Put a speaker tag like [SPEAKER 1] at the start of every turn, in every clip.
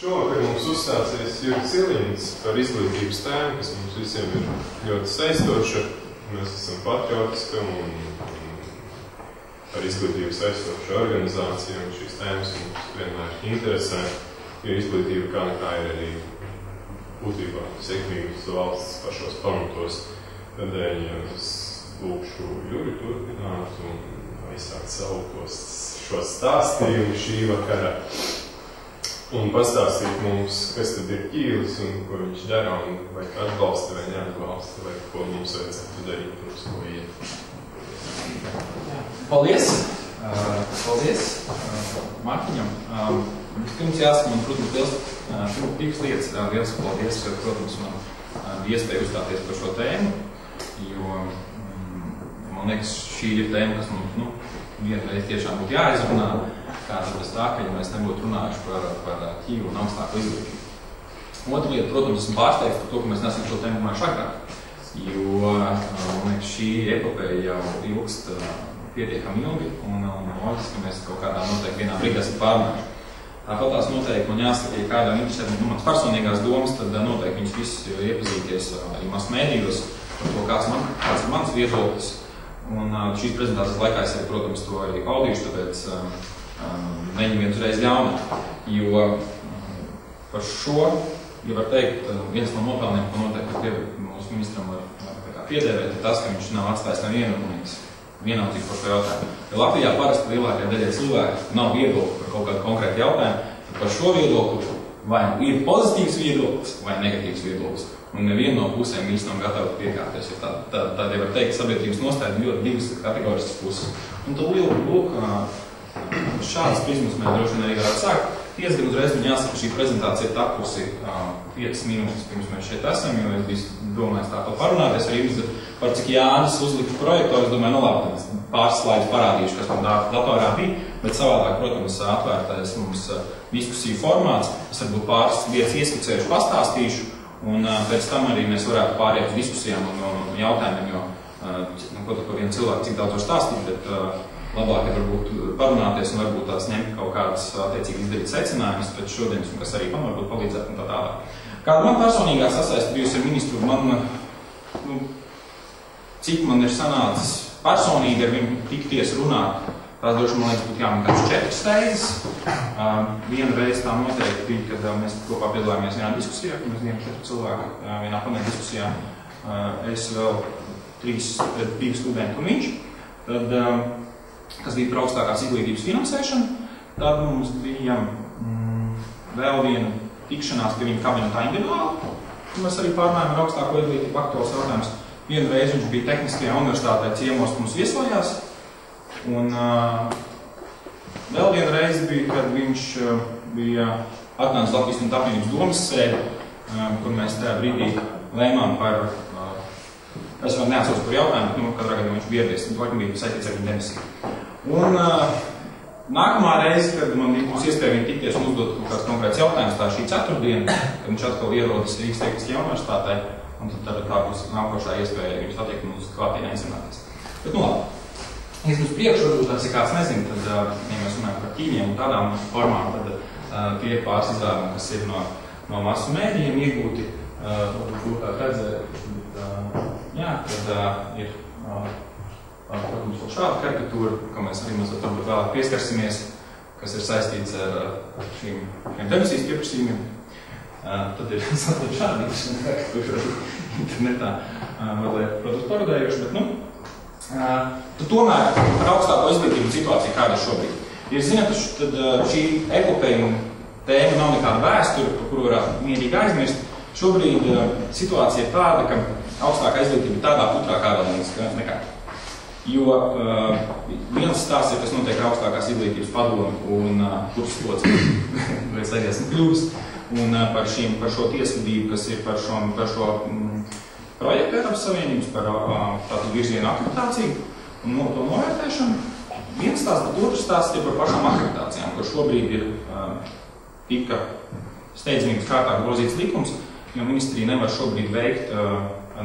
[SPEAKER 1] Šovakar mums uzstāsies Juris Iliņš par izglītības tēmu, kas mums visiem ir ļoti saistoša. Mēs esam patriotiska un ar izglītību saistoša organizācija, un šīs tēmas mums vienmēr interesē, jo izglītība kā nekā ir arī būtībā sekmīgas valsts pašos pamatos. Tādēļ es lūkšu Juri turpināt un aizsākt savu šo stāstījumu šī vakara. Un pastāstīt mums, kas tad ir Ķīlis un ko viņš dara, un vai atbalsta vai neatbalsta, vai ko mums vajadzētu darīt, un uz ko iet.
[SPEAKER 2] Paldies! Paldies Mārtiņam. Pirms jāsaka, man, protams, divas lietas. Liels paldies, protams, man iespēja uzstāties par šo tēmu, jo, man liekas, šī ir tēma, kas mums, vienreiz tiešām būtu jāizrunā, kā tas tā, ka ja mēs nebūtu runājuši par Ķīvu un augstāku izglītību. Otra lieta, protams, esmu pārsteigts par to, ka mēs nesam šo tēmu runājuši agrāk, jo, man liekas, šī epopeja jau ilgst pietiekami ilgi, un loģiski, ka mēs kaut kādā noteikti vienā brīdī esam pārunājuši. Tāpat tās noteikti man jāsaka, ja kādām interesē mans personīgās domas, tad noteikti viņš viss iepazīties arī masu mēdījos par to, kāds ir mans viedoklis. Un šīs prezentācijas laikā es arī, protams, to arī paudīšu, tāpēc neņemiet uzreiz ļauni. Jo par šo, ja var teikt, viens no nopelniem, ko noteikti mūsu ministram var piedēvēt, ir tas, ka viņš nav atstājis vienaldzību par šo jautājumu. Ja Latvijā parasti lielākajā daļai cilvēku nav viedokļi par kaut kādu konkrētu jautājumu, tad par šo viedokli vai ir pozitīvs viedoklis vai negatīvs viedoklis. Un neviena no pusēm īsti nav gatava piekāpties, jo tad jau var teikt, sabiedrības nostāja ļoti divas kategoriskas puses. Un tad lūk, šādas prizmas mēs droši vien arī varētu sākt. Diezgan uzreiz man jāsaka, ka šī prezentācija ir tapusi 5 minūtes pirms mēs šeit esam, jo es biju domājis tā parunāties ar jums par cik Jānis uzlika projektu. Es domāju, labi, pāris slaidus parādīšu, kas man datorā bija, bet savādāk, protams, atvērtais mums diskusiju formāts. Es varbūt pāris lietas ieskicējuši, pastāstīšu, un pēc tam arī mēs varētu pāriet uz diskusijām un jautājumiem, jo, par vienu cilvēku cik daudz var stāstīt, bet labāk ir varbūt parunāties un varbūt tās ņemt kaut kādas attiecīgi izdarīt secinājumus pēc šodienas, un kas arī man varbūt palīdzētu un tā tālāk. Kāda man personīgā sasaiste bijusi ar ministru, cik man ir sanācis personīgi ar viņu tikties runāt, tās droši man liekas būtu jāmēr 4 reizes. Viena reize tā noteikti bija, kad mēs kopā piedalījāmies vienā diskusijā, kad mēs bijām 4 cilvēki vienā paneļa diskusijā. Es vēl 2 studenti un viņš. Tad, kas bija par augstākās izglītības finansēšanu, tad mums bija vēl viena tikšanās pie viņa kabinetā individuāli. Mēs arī pārnājām ar augstāko izglītību aktuāls jautājums. Vienu reizi viņš bija Tehniskajā universitātē ciemos, mums viesojās. Un vēl viena reize bija, kad viņš bija atnācis Latvijas un Apvienības domas sēdi, kur mēs tajā brīdī lēmām par, es vēl neatceros par jautājumu, bet katrā gadā viņš bija ieradies, un laikam bija saistīts ar viņu demisiju. Un nākamā reize, kad man būs iespēja viņu tikties un uzdot kaut kāds konkrēts jautājums, tā šī ceturtdiena, kad viņš atkal ierodas Rīgas Tehniskajā universitātē, un tad tā būs nākošā iespēja viņus satikt un uz klātienē izrunāties. Bet labi. Es uz priekšu, varbūt tās, ja kāds nezina, tad, ja mēs runājam par ķīmiem un tādām formām, tad tie ir pāris izdevumi, kas ir no masu mēdījiem iegūti. Varbūt tā redzēt, tad ir, protams, vēl šāda karikatūra, ko mēs arī mazliet vēlāk pieskarsimies, kas ir saistīts ar šīm demisijas pieprasījumiem. Tad ir šāda karikatūra internetā, vēl, protams, parodējuši, bet, tad tomēr par augstāko izglītību situāciju kāda ir šobrīd. Ja zināt, tad šī epopeja un tēma nav nekāda vēsture, par kuru varētu mierīgi aizmirst. Šobrīd situācija ir tāda, ka augstākā izglītība ir tādā putrā kādā nekā. Jo viens stāsts ir, kas notiek augstākās izglītības padomu un kuras locekļi, vai es arī esmu kļuvis, un par šo tiesvedību, kas ir par šo projektu Eiropas Savienības par tādu virzienu akreditāciju un to novērtēšanu. Viens stāsts, bet otrs stāsts ir par pašām akreditācijām, kur šobrīd ir tika steidzamības kārtā grozīts likums, jo ministrija nevar šobrīd veikt,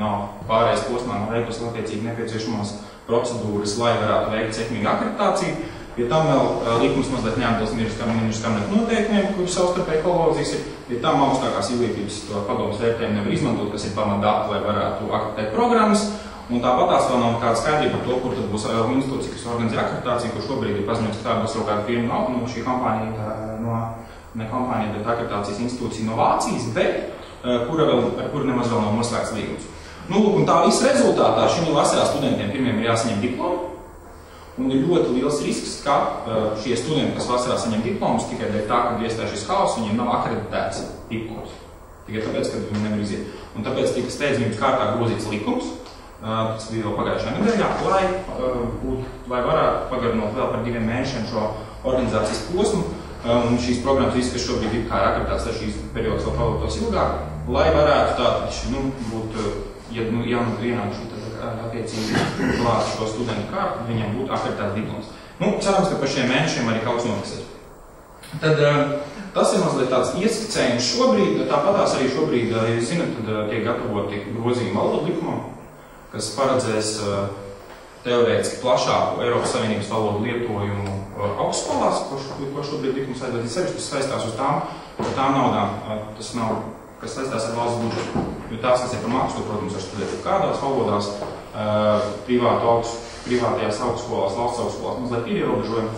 [SPEAKER 2] nav pārējais posmā, nav veiktas attiecīgi nepieciešamās procedūras, lai varētu veikt sekmīgu akreditāciju, Pie tam vēl likums mazliet neatbilst ministriskām noteikumiem, kuri savstarpēji kolozijas ir. Pie tam augstākās izglītības padomus vērtējumu nevar izmantot, kas ir pamatdati, lai varētu akreditēt programmas. Un tāpatās vēl nav kāda skaidrība par to, kur tad būs institūcija, kas organizē akreditāciju, kur šobrīd ir paziņots, ka tā būs kāda firma no šī kompānija, ne kompānija, bet akreditācijas institūcija no Vācijas, bet kura nemaz vēl nav noslēgts līgums. Nu, lūk, un tā visa rezultātā šī vasarā studentiem pirmiem ir jāsaņem diplomu. Un ir ļoti liels risks, ka šie studenti, kas vasarā saņem diplomus, tikai dēļ tā, kad iestājušies haoss, viņiem nav akreditēts diploms. Tikai tāpēc, ka viņi nevar iziet. Un tāpēc tika steidzamības kārtā grozīts likums, tas bija vēl pagājušajā nedēļā, lai varētu pagarinot vēl par 2 mēnešiem šo organizācijas posmu. Un šīs programmas visas, kas šobrīd ir kā akreditēts, lai šīs periods vēl pavadītos ilgāk, lai varētu tātad būt, ienāk šī attiecīgi klāt šo studentu kārtu, viņiem būtu akreditēts diploms. Nu, cerams, ka par šiem mēnešiem arī kaut kas notiksies. Tad tas ir mazliet tāds ieskicējums šobrīd, tāpatās arī šobrīd, ja zinat, tad tiek gatavoti grozījumi valodu likumam, kas paredzēs teorētiski plašāku Eiropas Savienības valodu lietojumu augstskolās, ko šobrīd likums aizvadīt sevišķi, tas saistās uz tām naudām, tas nav, kas saistās ar valsts budžetu. Jo tās, kas ir par mākslu, protams, var studēt kādās valodās, privātajās augstskolās, valsts augstskolās mazliet ir ierobežojumi,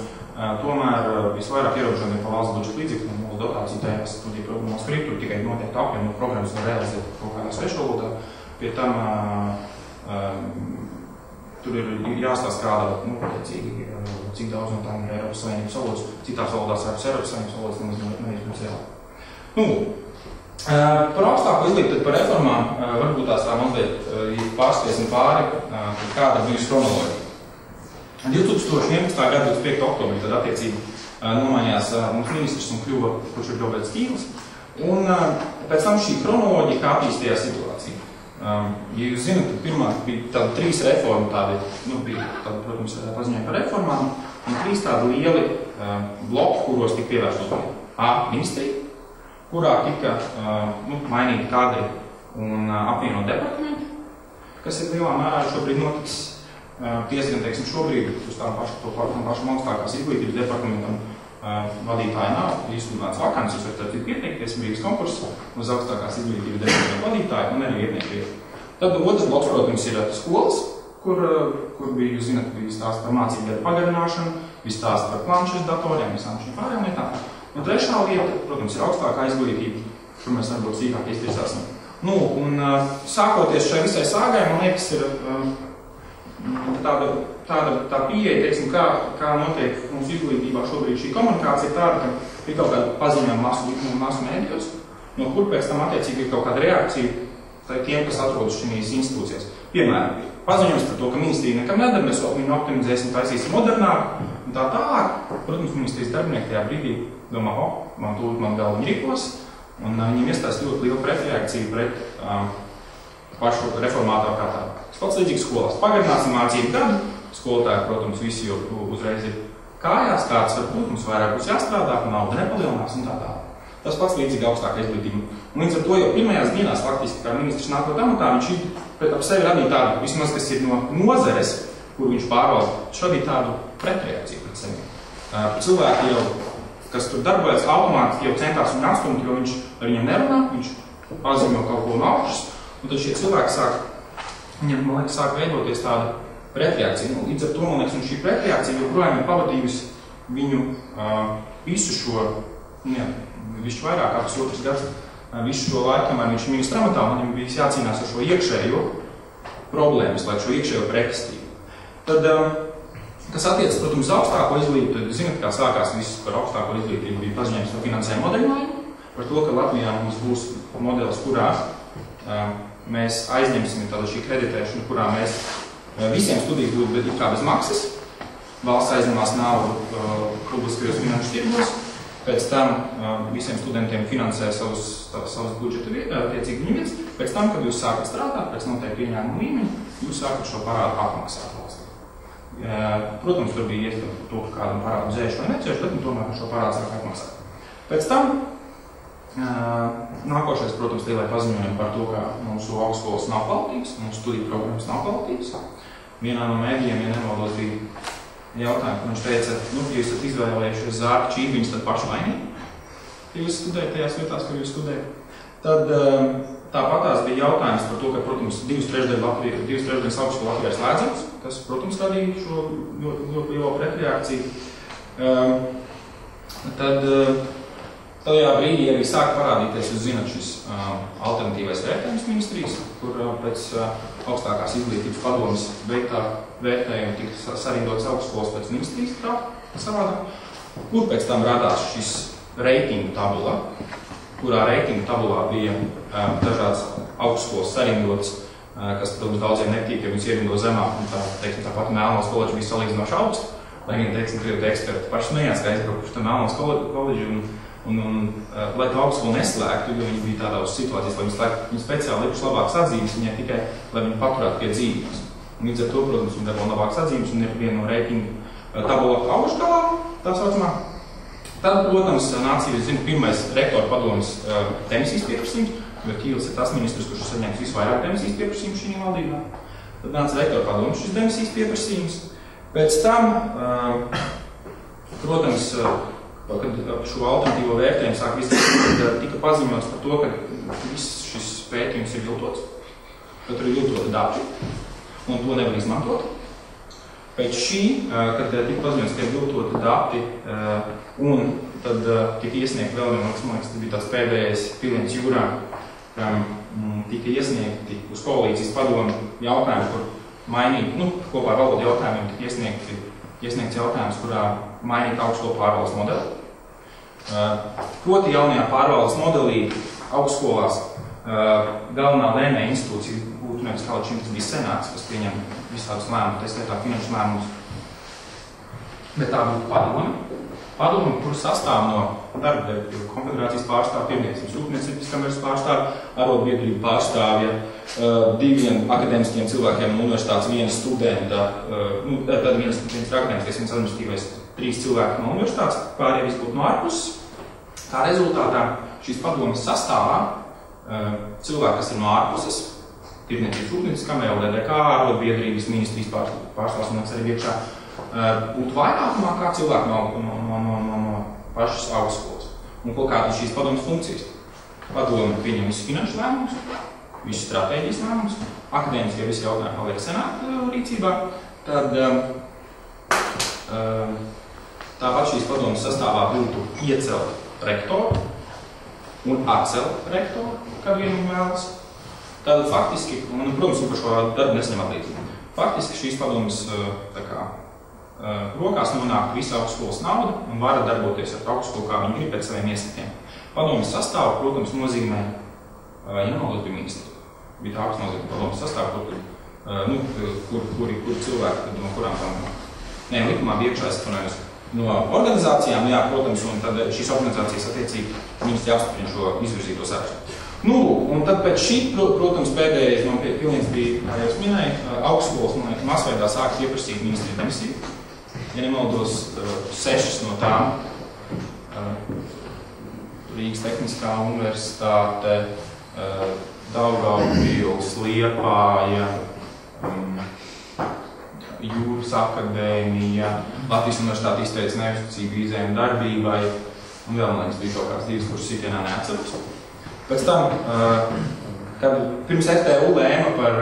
[SPEAKER 2] tomēr visvairāk ierobežojumi ir par valsts budžeta līdzekļu un valsts dotāciju tajās studiju programmās, kur tur tikai noteikti apjomu programmas var realizēt kaut kādā svešvalodā. Pie tam tur ir jāstāsta kādā, cik daudz no tām ir Eiropas Savienības valodas, citās valodās Eiropas Savienības valodas nemaz neizpēc vēl. Par augstāko izglītību, par reformām, varbūt tās tā mazliet pārskriesim pāri, kāda bijusi kronoloģija. 2011. gada 25. oktobrī tad attiecīgi nomainījās mums ministrs un kļuva, kurš ir Roberts Ķīlis. Un pēc tam šī kronoloģija kā attīstījās situācija. Ja jūs zināt, tad pirmā bija tāda 3 reforma, bija tāda, protams, paziņoja par reformām, un 3 tādi lieli bloki, kuros tika pievērst uzmanību. Ministrija, kurā tika mainīti kadri un apvienot departamenti, kas ir lielā mērā šobrīd noticis. Tiesgan, teiksim, šobrīd uz tām pašām augstākās izglītības departamentam vadītāji nav izsludināts vakants, jūs varat pieteikties brīvs konkurss uz augstākās izglītības departamentu vadītāju un arī vietnieku. Tad otrs bloks, protams, ir skolas, kur bija, jūs zināt, bija stāsts par mācību gadu pagarināšanu, bija stāsts par planšetes datoriem, visām šīm pārējām lietām. Un trešā lieta, protams, ir augstākā izglītība, kur mēs varbūt sīkāk iztiesāsim. Nu, un sākoties šai visai sāgai, man liekas, ir tā pieeja, teiksim, kā notiek mūsu izglītībā šobrīd šī komunikācija ir tāda, ka ir kaut kāda paziņojuma masu mēdījos, no kur pēc tam attiecīgi ir kaut kāda reakcija tiem, kas atrodas šīs institūcijas. Piemēram, paziņojums par to, ka ministrija nekam nedara, mēs viņu optimizēsim, taisīsim modernāk un tā tālāk. Protams, ministrijas darbinieki tajā brīdī domā, man galva rīkos, un viņiem iestājas ļoti liela pretreakcija pret pašu reformātāru kā tādu. Pats līdzīgs skolās. Pagarināsim mācību gadu, skolotāji, protams, visi jau uzreiz ir kājās, kāds var būt, mums vairāk būs jāstrādā, nauda nepalielinās un tā tā. Tas pats līdzīgi augstāka izglītība. Un līdz ar to jau pirmajās dienās, faktiski, kā ministrs nākot amatā, viņš ap sevi radīja tādu, vismaz, kas ir no nozares, kur viņš pārvalda, viņš radīja tādu pretreakciju pret sevi. Cilvēki jau, kas tur darbojas, automātiski jau centās viņu atstumt, jo viņš ar viņiem nerunā, viņš paziņo kaut ko no augšas, un tad šie cilvēki viņam, man liekas, sāk veidoties tāda pretreakcija. Līdz ar to, man liekas, un šī pretreakcija joprojām ir pavadījusi viņu visu šo, visu vairāk kā pusotras gads, visu šo laiku, kamēr viņš ir ministra amatā, un viņam bija jācīnās ar šo iekšējo problēmas, lai šo iekšējo pretestību. Tad, kas attiecas, protams, augstāko izglītību, tad zināt, kā sākās viss par augstāko izglītību, bija paziņojums par finansējumu modeļojumu, par to, ka Latvijā mums būs modelis, kurā mēs aizņemsim tādu šī kreditēšanu, kurā mēs visiem studijas būtu bez maksas. Valsts aizņemās naudu publiskajos finanšu tirgos, pēc tam visiem studentiem finansē savus budžeta attiecīgi viņas, pēc tam, kad jūs sākat strādāt, pēc noteikti ieņēmumu līmeņa, jūs sākat šo parādu atmaksāt valstī. Protams, tur bija iespējams par to, ka kādam parādu dzēšu vai necēšu, bet tomēr šo parādu sāk atmaksāt. Pēc tam nākošais, protams, lielai paziņojumi par to, ka mūsu augstskolas nav kvalitīvas, mūsu studiju programmas nav kvalitīvas. Vienā no mēdījiem, ja nemaldos, bija jautājumu, kur viņš teica, ja jūs esat izvēlējušies zārku čībiņus, tad paši vainīgi. Ja jūs studējat tajās vietās, kur jūs studējat. Tad tāpatās bija jautājums par to, ka, protams, 2/3 augstskolu Latvijā ir slēdzams, kas, protams, radīja šo ļoti lielo pretreakciju. Tad tajā brīdī arī sāka parādīties, jūs zināt, šis alternatīvais vērtējums ministrijas, kur pēc augstākās izglītības padomas veiktā vērtējuma tika sarindotas augstskolas pēc ministrijas savādāk, kur pēc tam radās šis reitingu tabula, kurā reitingu tabulā bija dažādas augstskolas sarindotas, kas, protams, daudziem nepatīk, ja viņas ierindo zemāk, un tā pati Melnavas koledža bija salīdzinoši augsta, lai gan, teiksim, krievu eksperti paši smējās, ka aizbraukuši tā Melnavas koledža, un lai tā augstskolu neslēgtu, jo viņi bija tādā uz situācijas, lai viņi speciāli likuši labākas atzīmes viņai tikai, lai viņi paturētu pie dzīves. Un līdz ar to, protams, viņi dabūja labākas atzīmes un ir viena no reitingu tabula augšgalā, tā saucamā. Tad, protams, nācija, es zinu, pirmais rektora padomas demisijas pieprasījums, jo Ķīlis ir tas ministrs, kurš ir saņēmis visvairāk demisijas pieprasījumu šī valdībā. Tad nāca rektora padomas šis demisijas pieprasījums. Pēc tam, protams, kad šo alternatīvo vērtējumu sāk izdarīt, tika paziņots par to, ka viss šis pētījums ir viltots, ka tur ir viltoti dati, un to nevar izmantot. Pēc šī, kad tika paziņots, ka ir viltoti dati, un tad tika iesniegt vēl man liekas, tas bija tāds pēdējais piliens jūrā, tika iesniegti uz koalīcijas padomu jautājumi, kur mainīt, kopā ar valodu jautājumiem tika iesniegts jautājums, kurā mainīt augstskolu pārvaldes modeli. Proti jaunajā pārvaldes modelī augstskolās galvenā lēmēja institūcija būtu nevis kā līdz šim tas bija senāts, kas pieņem visādus lēmumus, tā skaitā finanšu lēmumus, bet tā būtu padome, kur sastāv no darba konfederācijas pārstāvja, Pievienības rūpniecības kameras pārstāvja, arotbiedrību pārstāvja, 2 akadēmiskiem cilvēkiem no universitātes, 1 studenta, tad viens akadēmiskais, 1 administratīvais, 3 cilvēki no universitātes, pārējie viss būtu no ārpuses. Tā rezultātā šīs padomes sastāvā cilvēki, kas ir no ārpuses, Pievienības rūpniecības kamera, LDDK, arotbiedrības ministrijas pārstāvs un arī iekšā, būtu vairākumā kā cilvēki no pašas augstskolas. Un ko kādas šīs padomas funkcijas? Padome pieņem visu finanšu lēmumus, visu stratēģijas lēmumus, akadēmiskie visi jautājumi paliek senāta rīcībā, tad tāpat šīs padomas sastāvā būtu iecelt rektoru un atcelt rektoru, kad vienam vēlas. Tad faktiski, un, protams, par šo darbu nesaņem atlīdzību. Faktiski šīs padomas rokās nonāk visa augstskolas nauda un vara darboties ar augstskolu, kā viņi grib pēc saviem ieskatiem. Padomas sastāvu, protams, nozīmē, ja nemaldos bija ministri, bija tā augsts nozīmē padomas sastāvu, kuri cilvēki, no kurām tam, likumā bija iekšā atvainojos no organizācijām, jā, protams, un tad šīs organizācijas attiecīgi ministri apstiprina šo izvirzīto sarakstu. Un tad pēc šī, protams, pēdējais man pilnīgs bija, kā jau es minēju, augstskolas, masveidā sāk pieprasīt ministriju demisiju. Ja nemaldos, 6 no tām, Rīgas Tehniskā universitāte, Daugavpils, Liepāja, Jūras akadēmija, Latvijas universitāte izteica neuzticību izējuma darbībai, un vēl, man liekas, bija kaut kāds 2, kurus sitienā neatceros. Pēc tam, kad pirms FTU lēma par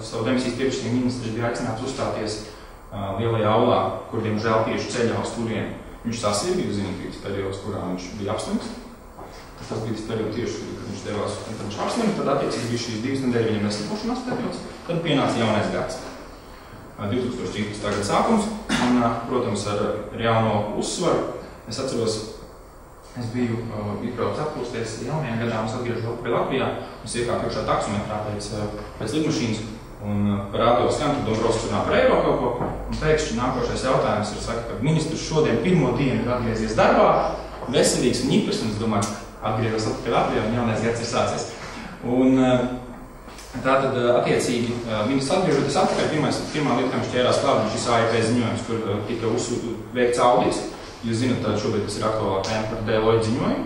[SPEAKER 2] savu demisijas pieprasījumu, ministrs bija aicināts uzstāties lielajā aulā, kur, diemžēl, tieši ceļā uz turieni. Viņš sasirga, jūs zināt, bija periods, kurā viņš bija apslims. Tas bija tas periods tieši, kad viņš devās uz apslimu, tad attiecīgi bija šīs 2 nedēļas viņam neslimošanās periods. Tad pienāca jaunais gads. 2013. gada sākums, un, protams, ar jauno uzsvaru. Es atceros, es biju iebraucis atpūsties jaunajā gadā, un es atgriežos pie Latvijā, un iekāpu iekšā taksometrā pēc lidmašīnas, un parādījos skan, tad Dombrovskis runā par eiro kaut ko, un pēkšņi nākošais jautājums ir, saka, ka ministrs šodien pirmo dienu ir atgriezies darbā, veselīgs un ņiprs, un es domāju, atgriezos atpakaļ Latvijā, un jaunais gads ir sācies. Un tātad, attiecīgi, ministrs atgriežoties atpakaļ, pirmā lieta, kā viņš ķērās klāt, šis AIP ziņojums, kur tika veikts audits. Jūs zināt, šobrīd tas ir aktuālā tēma par Deloitte ziņojumu.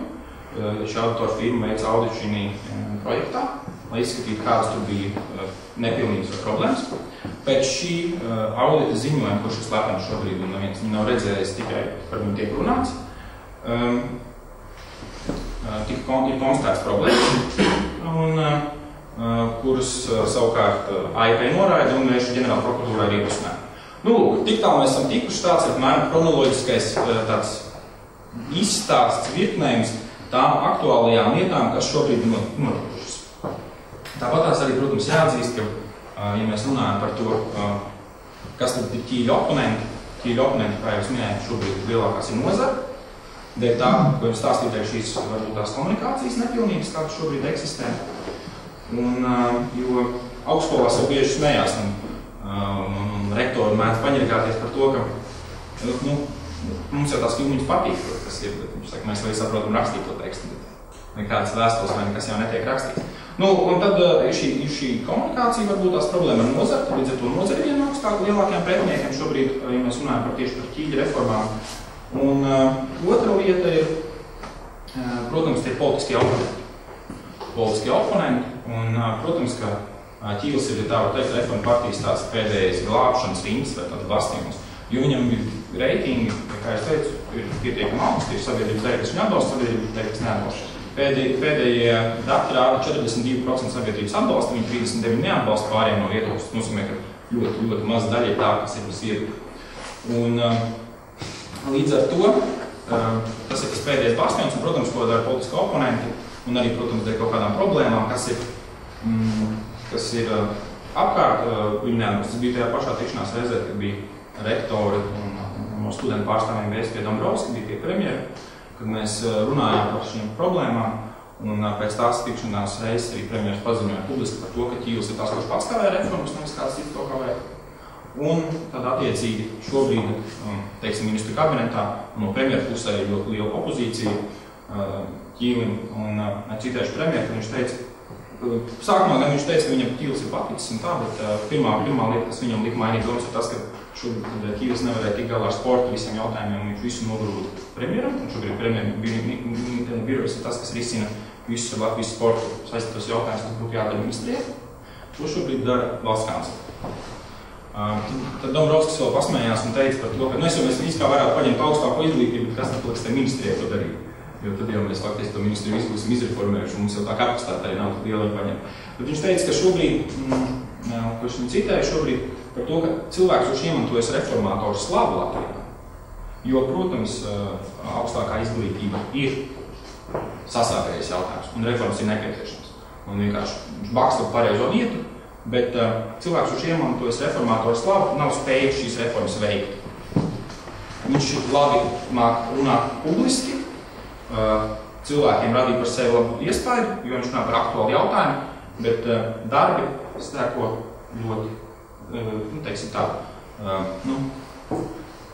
[SPEAKER 2] Šī auditora firma veica auditu šī projektā, lai izskatītu, kādas tur bija nepilnības vai problēmas. Pēc šī audita ziņojuma, kurš ir slepens šobrīd, un neviens viņu nav redzējis, tikai par viņu tiek runāts, ir konstatēts problēmas, un kuras savukārt AIP noraida un mēs ģenerāla prokuratūrā ir ierosināti. Nu, tik tālu mēs esam tikuši, tāds ir apmēram kronoloģiskais tāds izstāsts, virknējums tām aktuālajām lietām, kas šobrīd ir notikušas. Tāpatās arī, protams, jāatzīst, ka, ja mēs runājam par to, kas tad ir ķīļu oponenti, kā jau es minēju, šobrīd lielākās ir nozara, dēļ tā, ko jums stāstīt ar šīs varbūt tās komunikācijas nepilnības, kādas šobrīd eksistē. Un, jo augstskolās jau bieži smējās, un rektori mēdz paņirgāties par to, ka mums jau tās filmiņas patīk, kas ir, bet viņš saka, mēs arī saprotam rakstīt to tekstu, bet nekādas vēstules vai nekas jau netiek rakstīts. Nu, un tad ir šī komunikācija, varbūt tās problēma ar nozari, līdz ar to nozari viena no lielākajiem pretiniekiem šobrīd, ja mēs runājam tieši par ķīļu reformām. Un otra lieta ir, protams, tie politiskie oponenti. Un, protams, ka ķīlis ir, tā var teikt, reforma partijas tās pēdējais glābšanas rings vai tāds bastions, jo viņam ir reitingi, kā es teicu, ir pietiekami augsts, ir sabiedrības daļa, kas viņu atbalsta, sabiedrības daļa, kas neatbalsta. Pēdējie dati rāda 42% sabiedrības atbalsta, viņi 39% neatbalsta pārējiem no Lietuvas. Tas nozīmē, ka ļoti maza daļa ir tā, kas ir bez viedokļa. Un līdz ar to tas ir tas pēdējais bastions, un, protams, ko dara politiski oponenti, un arī, protams, dēļ kaut kādām problēmām, kas ir apkārt. Viņi neatbalsta. Tas bija tajā pašā tikšanās reizē, kad bija rektori un no studentu pārstāvjiem vēsti pie Dombrovska, bija pie premjera, kad mēs runājām par šīm problēmām, un pēc tās tikšanās reizes arī premjeras paziņoja publiski par to, ka ķīlis ir tās, kurš pats kavē reformas, nevis kāds cits to kavē. Un tad attiecīgi šobrīd, teiksim, ministru kabinetā no premjera pusē ir ļoti liela opozīcija ķīlim, un citēšu premjeru, ka viņš teica, sākumā gan viņš teica, ka viņam ķīlis ir paticis un tā, bet pirmā lieta, kas viņam lika mainīt domas, ir tas, ka šobrīd ķīlis nevarēja tik galā ar sportu visiem jautājumiem, un viņš visu nogrūda premjeram, un šobrīd premjeram birojas ir tas, kas risina visu ar Latvijas sportu saistītos jautājumus, kas būtu jādara ministrijai. To šobrīd dara valsts kanclere. Tad Dombrovskis vēl pasmējās un teica par to, ka mēs kā varētu paņemt augstāko izglītību, bet kas tad liks te ministrijai to darīt? Jo tad jau mēs faktiski to ministriju būsim izreformējuši, un mums jau tā kapacitāte arī nav tik liela paņemt. Bet viņš teica, ka šobrīd, ko es viņu citēju šobrīd, par to, ka cilvēks už iemantojas reformātoru slavu Latvijā, jo, protams, augstākā izglītība ir sasāpējis jautājums, un reformas ir nepieciešams. Un vienkārši viņš baksta pareizo vietu, bet cilvēks už iemantojas reformātoru slavu nav spējis šīs reformas veikt. Viņš labi māk runāt publiski, cilvēkiem radīja par sevi labu iespēju, jo viņš runā par aktuālu jautājumu, bet darbi stēko ļoti, teiksim tā,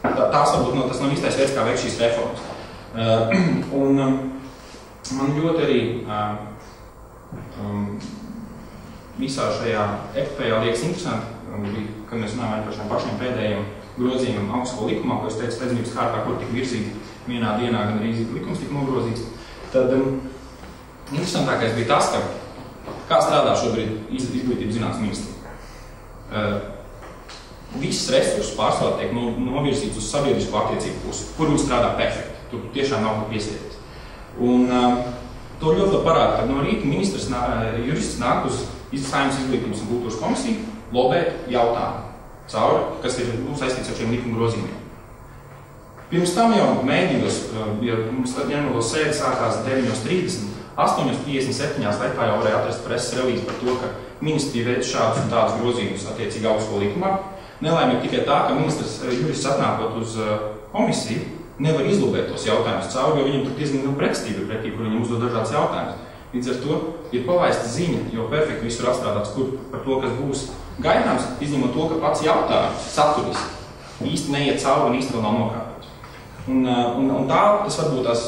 [SPEAKER 2] tās varbūt tas nav īstais veids, kā veikt šīs reformas. Un man ļoti arī visā šajā epopējā liekas interesanti, kad mēs runājam par šiem pašiem pēdējiem grozījumiem augstskolu likumā, ko es teicu steidzamības kārtā, kur tika virzīti vienā dienā, gan arī likums tika nogrozīts. Tad interesantākais bija tas, ka kā strādā šobrīd izglītības zinātnes ministrija. Visas resursus pārsvarā tiek novirzīts uz sabiedrisko attiecību pusi, kur viņi strādā perfekti. Tur tiešām nav ko piesieties. Un to ļoti labi parāda, kad no rīta ministrs jurists nāk uz Saeimas izglītības un kultūras komisiju lobēt jautājumu cauri, kas ir saistīts ar šiem likuma grozījumiem. Pirms tam jau mēdījos, ja mums tad ņemot sēdi sākās 9:30, 8:57 laikā jau varēja atrast preses relīzi par to, ka ministrija veic šādus un tādus grozījumus attiecīgi augstskolu likumā. Nelaimīgi tikai tā, ka ministrs jurists atnākot uz komisiju nevar izlūbēt tos jautājumus cauri, jo viņam tur diezgan pretstība pretī, kur viņam uzdod dažādas jautājumus. Līdz ar to ir palaista ziņa, jo perfekti visur atstrādāts, kur par to, kas būs gaidāms, izņemot to, ka pats jautājums saturiski īsti neiet cauri un īsti vēl nav nokārtots. Un tā, tas varbūt tās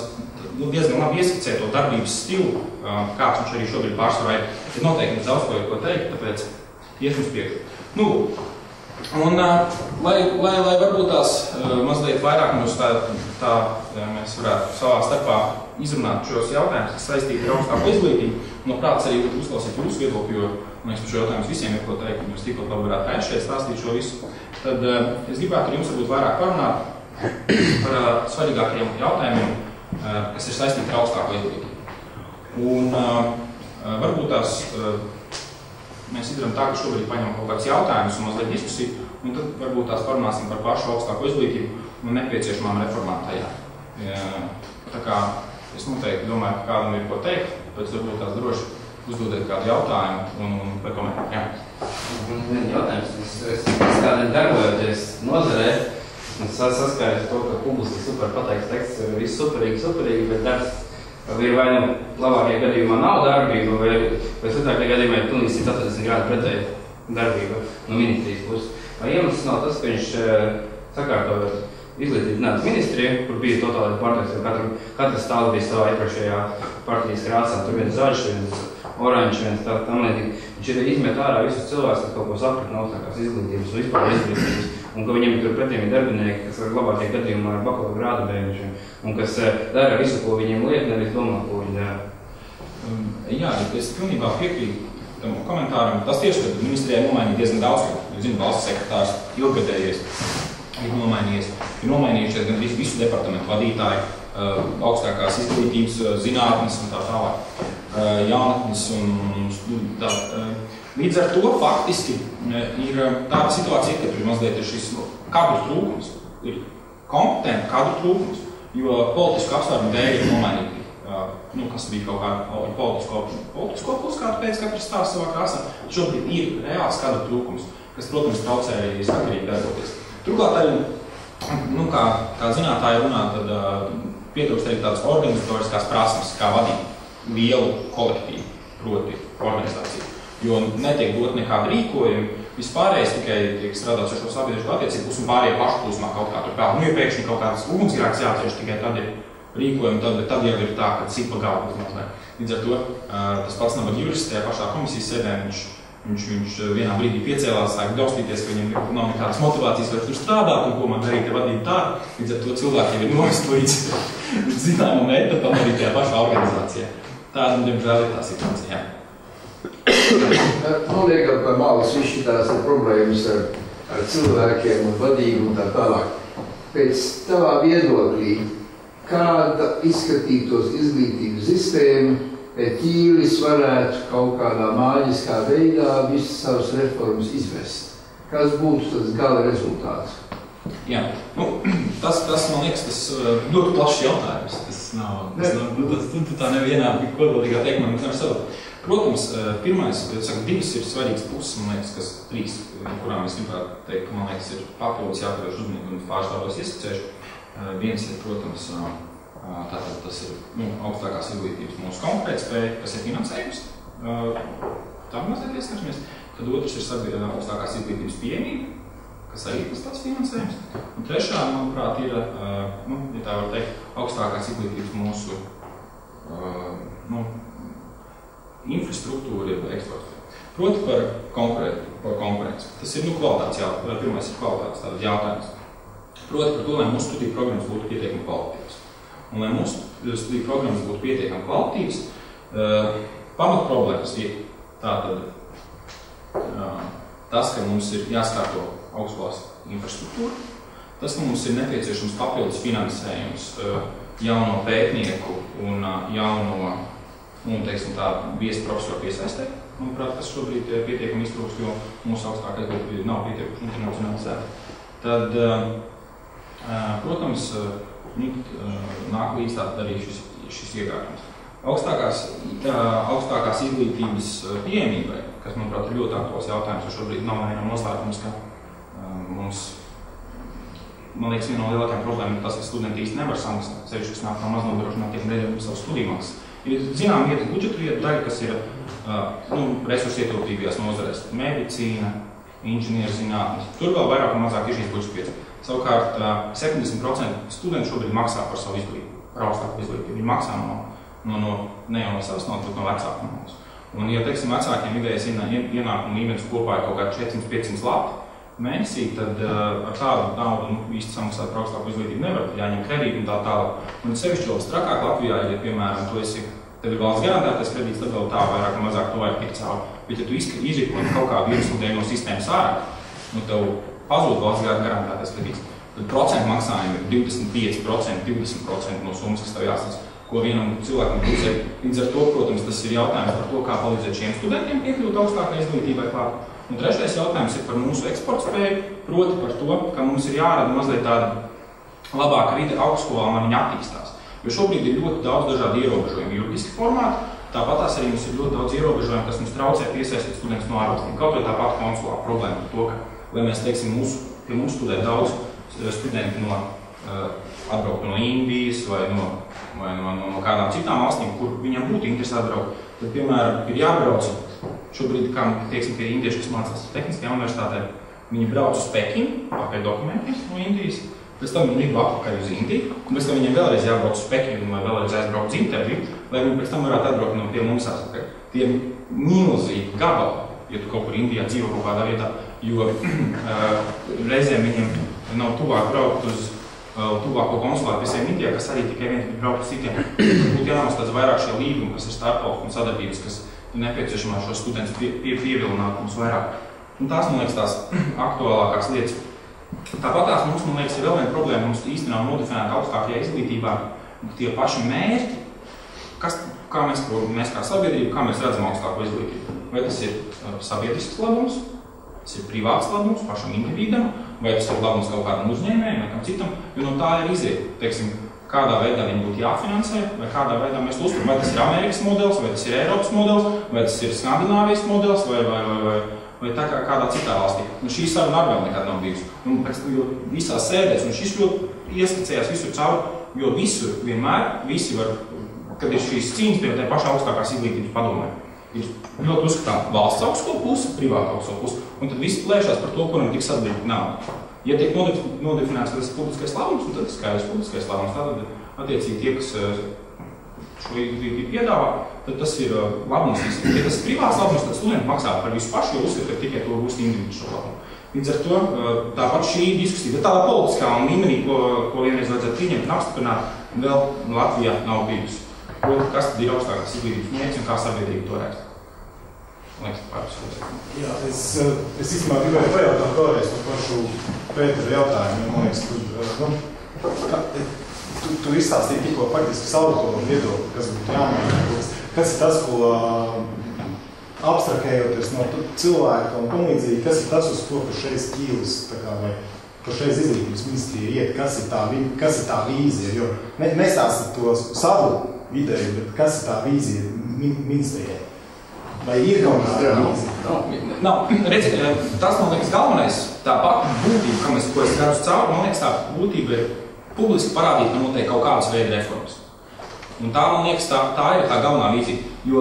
[SPEAKER 2] diezgan labi ieskicē to darbības stilu, kāds viņš arī šobrīd pārsvarā ir. Ir noteikti daudz ko teikt, tāpēc iet mums priekšu. Nu, Un, lai varbūt tās mazliet vairāk mums mēs varētu savā starpā izrunāt šos jautājumus, kas saistīti ar augstāko izglītību, un labprāt arī uzklausīt jūsu viedokli, jo, man liekas, par šo jautājumus visiem ir ko teikt, un jūs tikpat labi varētu pēc šeit stāstīt šo visu. Tad es gribētu ar jums varbūt vairāk parunāt par svarīgākajiem jautājumiem, kas ir saistīti ar augstāko izglītību. Un varbūt tās mēs izdarām tā, ka šobrīd paņemam kaut kādus jautājumus un mazliet diskusiju, un tad varbūt tās parunāsim par pašu augstāko izglītību un nepieciešamām reformām tajā. Tā kā es noteikti domāju, ka kādam ir ko teikt, pēc varbūt tās droši uzdodiet kādu jautājumu un pakomentēt. Jā.
[SPEAKER 3] Jautājums. Es kādiem darbojoties nozarē, saskāries to, ka publiski super pateikts teksts ir viss superīgi, bet darbs ir vai nu labākajā gadījumā nav darbība, vai sliktākajā gadījumā ir pilnīgi 180 grādu pretēji darbība no ministrijas puses. Vai iemesls nav tas, ka viņš sakārtojot izglītības zinātnes ministriju, kur bija totāli partijas, jo katra stāva bija savā iepriekšējā partijas krāsā, tur viens zaļš, viens oranžs, viens tā tam līdzīgi. Viņš ir izmet ārā visus cilvēkus, kas kaut ko saprat no augstākās izglītības un vispār izglītības, un ka viņiem tur pretiem ir darbinieki, kas var labākajā gadījumā ar bakalaura grādu beigušiem, un kas dara visu, ko viņiem liek, nevis domā, ko viņi dara.
[SPEAKER 2] Jā, es pilnībā piekrītu tam komentāram. Tas tieši, ka ministrijai nomainīja diezgan daudz, jo zinu, valsts sekretārs ilgadējies ir nomainījušies gan visu departamentu vadītāji, augstākās izglītības, zinātnes un tā tālāk, jaunatnes un tā. Līdz ar to faktiski ir tāda situācija, ka tur mazliet ir šis kadru trūkums, ir kompetenti kadru trūkums, jo politisku apsvērumu dēļ ir nomainīti, kas bija kaut kāda politisko plus kādu pēc katras stāsts savā krāsā. Šobrīd ir reāls kadru trūkums, kas, protams, traucē arī sakarīgi darboties. Turklāt arī, kā zinātāji runā, tad pietrūkst arī tādas organizatoriskās prasmes, kā vadīt lielu kolektīvu, proti organizāciju. Jo netiek dot nekāda rīkojuma, vispārējais tikai tiek strādāts ar šo sabiedrisko attiecību pusi un pārējie pašplūsmā kaut kā tur pēl. Ja pēkšņi kaut kādas ugunsgrēks jācieš, tikai tad ir rīkojumi, tad jau ir tā, ka cipa galva mazliet. Līdz ar to tas pats nabaga jurists tajā pašā komisijas sēdē, viņš vienā brīdī piecēlās, sāk daustīties, ka viņam nav nekādas motivācijas var tur strādāt un ko man darīt ar vadīt tā. Līdz ar to cilvēkiem ir novestu līdz zināmam etapam arī tajā pašā organizācijā. Tāda, diemžēl, ir tā situācija. Jā.
[SPEAKER 4] Man liekas, ka malas viss tās ir problēmas ar cilvēkiem un vadību un tā tālāk. Pēc tavā viedoklī, kāda izskatītos izglītības sistēma, Ķīlis varētu kaut kādā māģiskā veidā visas savas reformas izvest? Kas būtu tas gala rezultāts?
[SPEAKER 2] Jā, tas man liekas, tas ļoti plašs jautājums. Tas tā nevienā kodolīgā teikumā nevar sadot. Protams, pirmais, divas ir svarīgas puses, man liekas, kas trīs, kurām es gribētu teikt, ka man liekas, ir papildus jāpievērš uzmanību un pārstāvos ieskicēšu. Viens ir, protams, tātad tas ir augstākās izglītības mūsu konkurētspēja, kas ir finansējums. Tā mazliet ieskaņamies. Tad otrs ir augstākās izglītības pieejamība, kas arī tas tāds finansējums. Un trešā, manuprāt, ir, ja tā var teikt, augstākās izglītības mūsu infrastruktūra ir eksporta. Proti par konkurenci. Tas ir kvalitātes jautājums. Pirmais ir kvalitātes jautājums. Proti par to, lai mūsu studiju programmas būtu pietiekami kvalitīvas. Un lai mūsu studiju programmas būtu pietiekami kvalitīvas, pamat problēmas ir tātad tas, ka mums ir jāskārto augstklāses infrastruktūra, tas, ka mums ir nepieciešams papildus finansējums jauno pētnieku un jauno teiksim tā, viesu profesoru piesaistē, manuprāt, kas šobrīd pietiekami iztrūkst, jo mūsu augstākā izglītība nav pietiekuši internacionalizēta. Tad, protams, nāk līdz tātad arī šis iekārtums. Augstākās izglītības pieejamībai, kas, manuprāt, ir ļoti aktuāls jautājums, jo šobrīd nav nevienam noslēpums, ka mums, man liekas, viena no lielākajām problēmām ir tas, ka studenti īsti nevar samaksāt, sevišķi, kas nāk no maznodrošinātiem dēļ savu studiju maksas. Ir zinām vietas budžetu daļa, kas ir resursu ietilpīgajās nozarēs. Medicīna, inženierzinātnes. Tur vēl vairāk un mazāk ir šīs budžeta vietas. Savukārt 70% studenti šobrīd maksā par savu izglītību, par augstāku izglītību. Viņi maksā ne jau no savas naudas, bet no vecāku naudas. Un, ja teiksim, vecākiem idejais ienākumu līmenis kopā ir kaut kādi 400-500 lati, mēnesī, tad ar tādu naudu īsti samaksāt par augstāku izglītību nevar, jāņem kredīti un tā tālāk. Un sevišķi vēl strakāk Latvijā, ja, piemēram, tev ir valsts garantētais kredīts, tad vēl tā vairāk un mazāk to vajag tikt cauri. Bet, ja tu izrikot kaut kādu iemesludēju no sistēmas ārā, tev pazūd valsts garantētais kredīts, tad procentu maksājumi ir 25%, 20% no summas, kas tev jāsas, ko vienam cilvēkam pusē. Līdz ar to, protams, tas ir jautājums par to, kā palīdzēt šiem studentiem piekļūt augstākai izglītībai klāt. Un trešais jautājums ir par mūsu eksporta spēju, proti par to, ka mums ir jārada mazliet tāda labāka vide augstskolām, lai viņi attīstās. Jo šobrīd ir ļoti daudz dažādu ierobežojumu juridiski formāti, tāpatās arī mums ir ļoti daudz ierobežojumu, kas mums traucē piesaistīt studentus no ārvalstīm. Kaut vai tāpat konsulāra problēma par to, ka, lai mēs teiksim, pie mums studē daudz studenti atbraukt no Indijas vai no kādām citām valstīm, kur viņam būtu interesi atbraukt, tad, piemēram, ir jābrauc. Šobrīd, kā teiksim, tie indieši, kas mācās Tehniskajā universitātē, viņi brauc uz Pekinu, pakaļ dokumentiem no Indijas, pēc tam viņi lido atpakaļ uz Indiju, un pēc tam viņiem vēlreiz jābrauc uz Pekinu vai vēlreiz aizbraukt uz interviju, lai viņi pēc tam varētu atbraukt no pie mums atpakaļ. Tie ir milzīgi gabali, ja tu kaut kur Indijā dzīvo kaut kādā vietā, jo reizēm viņiem nav tuvāk braukt uz tuvāko konsulātu visiem Indijā, kas arī tikai viens bija braukt uz citiem. Būtu jānostāds vairāk šie līgumi, kas ir starpvalstu un sadarbības, kas nepieciešamā šos studentus pievilināt mums vairāk. Un tās, man liekas, tās aktuālākās lietas. Tāpatās mums, man liekas, ir vēl viena problēma, mums īstenībā nodefinēta augstākajā izglītībā tie paši mērķi, kā mēs kā sabiedrība, kā mēs redzam augstāko izglītību. Vai tas ir sabiedrisks labums, tas ir privāts labums pašam individam, vai tas ir labums kaut kādam uzņēmējam vai kam citam, jo no tā ir iziet, teiksim, kādā veidā viņi būtu jāfinansē, vai kādā veidā mēs to uzturam. Vai tas ir Amerikas modelis, vai tas ir Eiropas modelis, vai tas ir Skandināvijas modelis, vai tā kā kādā citā valstī. Un šī saruna arī vēl nekad nav bijusi. Un pēc tam, jo visās sēdēs, un šis ļoti ieskicējās visur cauri, jo visur vienmēr, visi var, kad ir šīs cīņas pie tā pašā augstākās izglītības padomē, ir ļoti uzskatām valsts augstskola puse, privāta augstskola puse, un tad visi plēšās par to, kuram tiks atdalīt naudu. Ja tiek nodefinēts, ka tas ir publiskais labums, tad tas skaidrs publiskais labums. Tātad attiecīgi tie, kas šo izglītību piedāvā, tad tas ir labums visiem. Ja tas ir privāts labums, tad studenti maksā par visu pašu, jo uzskata, ka tikai to gūst individu šo labumu. Līdz ar to tāpat šī diskusija, bet tādā politiskā un līmenī, ko vienreiz vajadzētu pieņemt un apstiprināt, vēl Latvijā nav bijusi. Kas tad ir augstākās izglītības mērķis un kā sabiedrība to redz?
[SPEAKER 5] Jā, es īstenībā gribēju pajautāt vēlreiz par pašu Pētera jautājumu. Man liekas, tu izstāstīji tikko faktiski savu viedokli, kas būtu jāmaina. Kas ir tas, ko abstrakējoties no cilvēka un palīdzīgi, kas ir tas, uz ko pašreiz ķīlis, vai pašreiz izglītības ministrija iet, kas ir tā vīzija? Jo nestāstat to savu ideju, bet kas ir tā vīzija ministrijai? Vai ir kaut kāda vīzija?
[SPEAKER 2] Nav. Redz, tas, man liekas, galvenais, tā pati būtība, ko es garu cauri, man liekas, tā būtība ir publiski parādīt, ka notiek kaut kādas veida reformas. Un tā, man liekas, tā ir tā galvenā vīzija, jo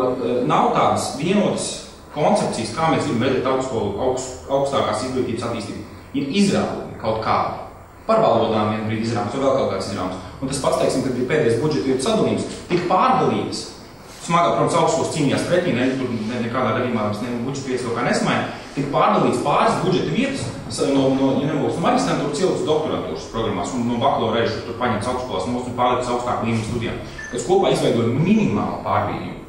[SPEAKER 2] nav tādas vienotas koncepcijas, kā mēs gribam redzēt augstākās izglītības attīstību. Ir izrādumi kaut kādi. Par valodām vien brīd izrādums, vai vēl kaut kāds izrādums. Un tas pats, teiksim, kad bija pēdējais budžeta vietu sadalījums, tika pārdalītas. Smagā, protams, augstskolas cīnījās pretī, tur nekādā gadījumā budžeta vietas kaut kā nesmaina, tika pārdalīts pāris budžeta vietas, ja nebūs no maģistrantūras cilpas doktorantūras programmās un no bakalaura reižu tur paņemts augstskolās un pārliekts augstāku līmeni studijām, kas kopā izveidoja minimālu pārbīdību.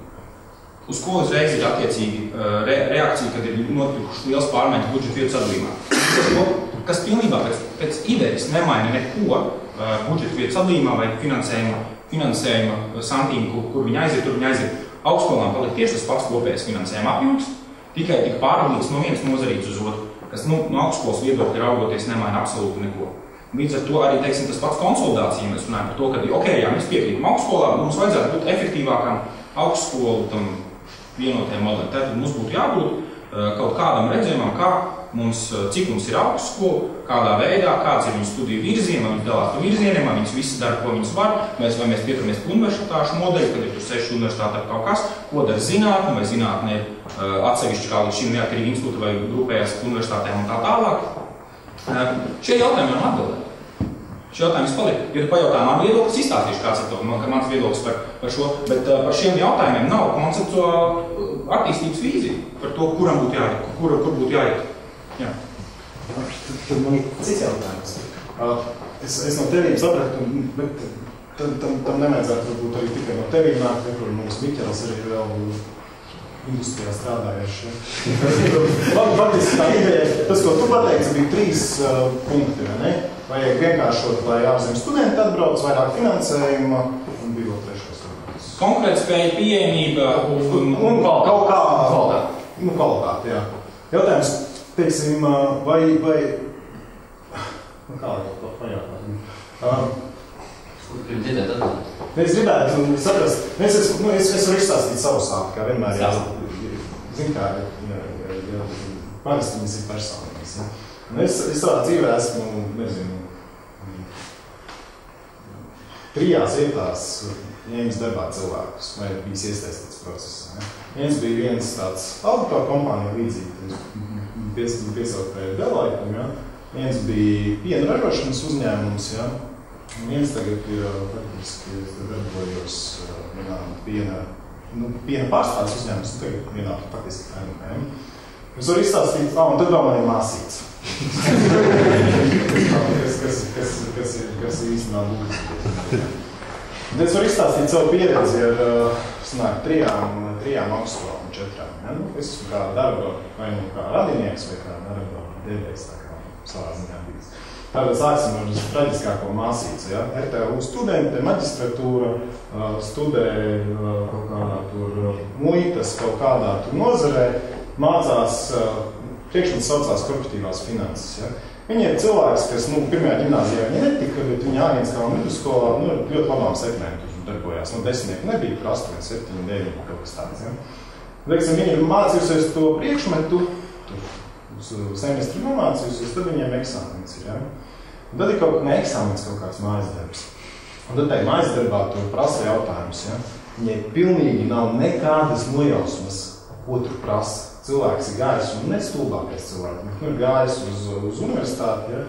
[SPEAKER 2] Uz ko uzreiz ir attiecīgi reakcija, kad ir notikušas liels pārmaiņas budžeta vietu sadalījumā. Kas pilnībā pēc idejas nemaina neko budžeta vietu sadalījumā vai finansējuma santīmu, kur viņi aiziet, tur viņi aiziet. Augstskolām paliek tieši tas pats kopējais finansējuma apjoms, tikai tika pārdalīts no vienas nozarītes uz otru, kas no augstskolas viedokļa raugoties nemaina absolūti neko. Līdz ar to arī, teiksim, tas pats konsolidācija, mēs runājam par to, ka, jā, mēs piekrītam augstskolām, mums vajadzētu būt efektīvākam augstskolu tam vienotajam modelim. Tad mums būtu jābūt kaut kādam redzējumam, cik mums ir augstskola, kādā veidā, kāds ir viņu studiju virzieni, vai viņi dalās pa virzieniem, vai viņas visi dara, ko viņas var, vai mēs pieturamies pa universitāšu modeļu, kad ir tur 6 universitāti ar kaut kas, ko dara zinātne, vai zinātne ir atsevišķi kā līdz šim neatkarīgi institūti vai grupējās universitātēm un tā tālāk. Šie jautājumi jau atbildē. Šie jautājumi paliek. Ja tu pajautā man viedoklis, izstāstīšu kāds ir to, mans viedoklis par šo, bet par šiem jautājumiem nav konceptuāla attīstības vīzija par to, kuram būtu jāiet, kur būtu jāiet. Jā.
[SPEAKER 5] Tad man ir cits jautājums. Es no tevīm sapratu, bet tam nevajadzētu varbūt arī tikai no tevīm nāk, kur mums Miķels arī vēl industrijā strādājuši. Faktiski tā ideja, tas, ko tu pateiksi, bija 3 punkti, vai ne? Vajag vienkāršot, lai ārzemju studenti atbrauc, vairāk finansējuma un bija vēl 3.
[SPEAKER 2] Konkrētspēja, pieejamība un
[SPEAKER 5] kaut kā kvalitāte, jā. Jautājums, teiksim, vai kā lai to pajautāt? Es gribētu saprast, es varu izstāstīt savu sāku, kā vienmēr zin kā, parasti viņas ir personīgas. Es savā dzīvē esmu, nezinu, 3 vietās ņēmis darbā cilvēkus, vai bijis iesaistīts procesā. Viens bija viens tāds auditoru kompānija līdzīgi, piesaukt pēc Deloitam, ja? Viens bija piena ražošanas uzņēmums, ja? Un viens tagad ir, faktiski, darbojos vienā piena pārstādes uzņēmums, tagad vienā faktiski fēnumēm. Es varu izstāstīt, un tad vēl man ir māsīts. kas ir īstenībā būtiski. Es varu izstāstīt savu pieredzi ar 3 augstskolām, 4. Ja? Es esmu kā darba, vai kā radinieks, vai kā darba dēļais, tā kā savā ziņā bijis. Tātad sāksim ar traģiskāko māsīcu. Ja? RTU studenti, maģistratūra, studē kaut kādā tur muitas, kaut kādā tur nozarē, mācās, priekšmets saucās korporatīvās finanses. Ja? Viņi ir cilvēks, kas, pirmajā ģimnāzijā viņi netika, bet viņi Āņienskā un vidusskolā, ļoti labām sekmēm tur darbojās. 10 nebija, par 8, 7, 9, kaut kas tāds. Ja? Teiksim, viņi ir mācījusies to priekšmetu, semestri nomācījusies, tad viņiem eksāmenis ir. Ja? Un tad ir eksāmenis kaut kāds mājas darbs. Un tad tai mājas darbā tu prasa jautājums. Ja? Viņai pilnīgi nav nekādas nojausmas, ko tur prasa. Cilvēks ir gājis un nestulbākais cilvēks. Ir gājis uz universitāti. Ja?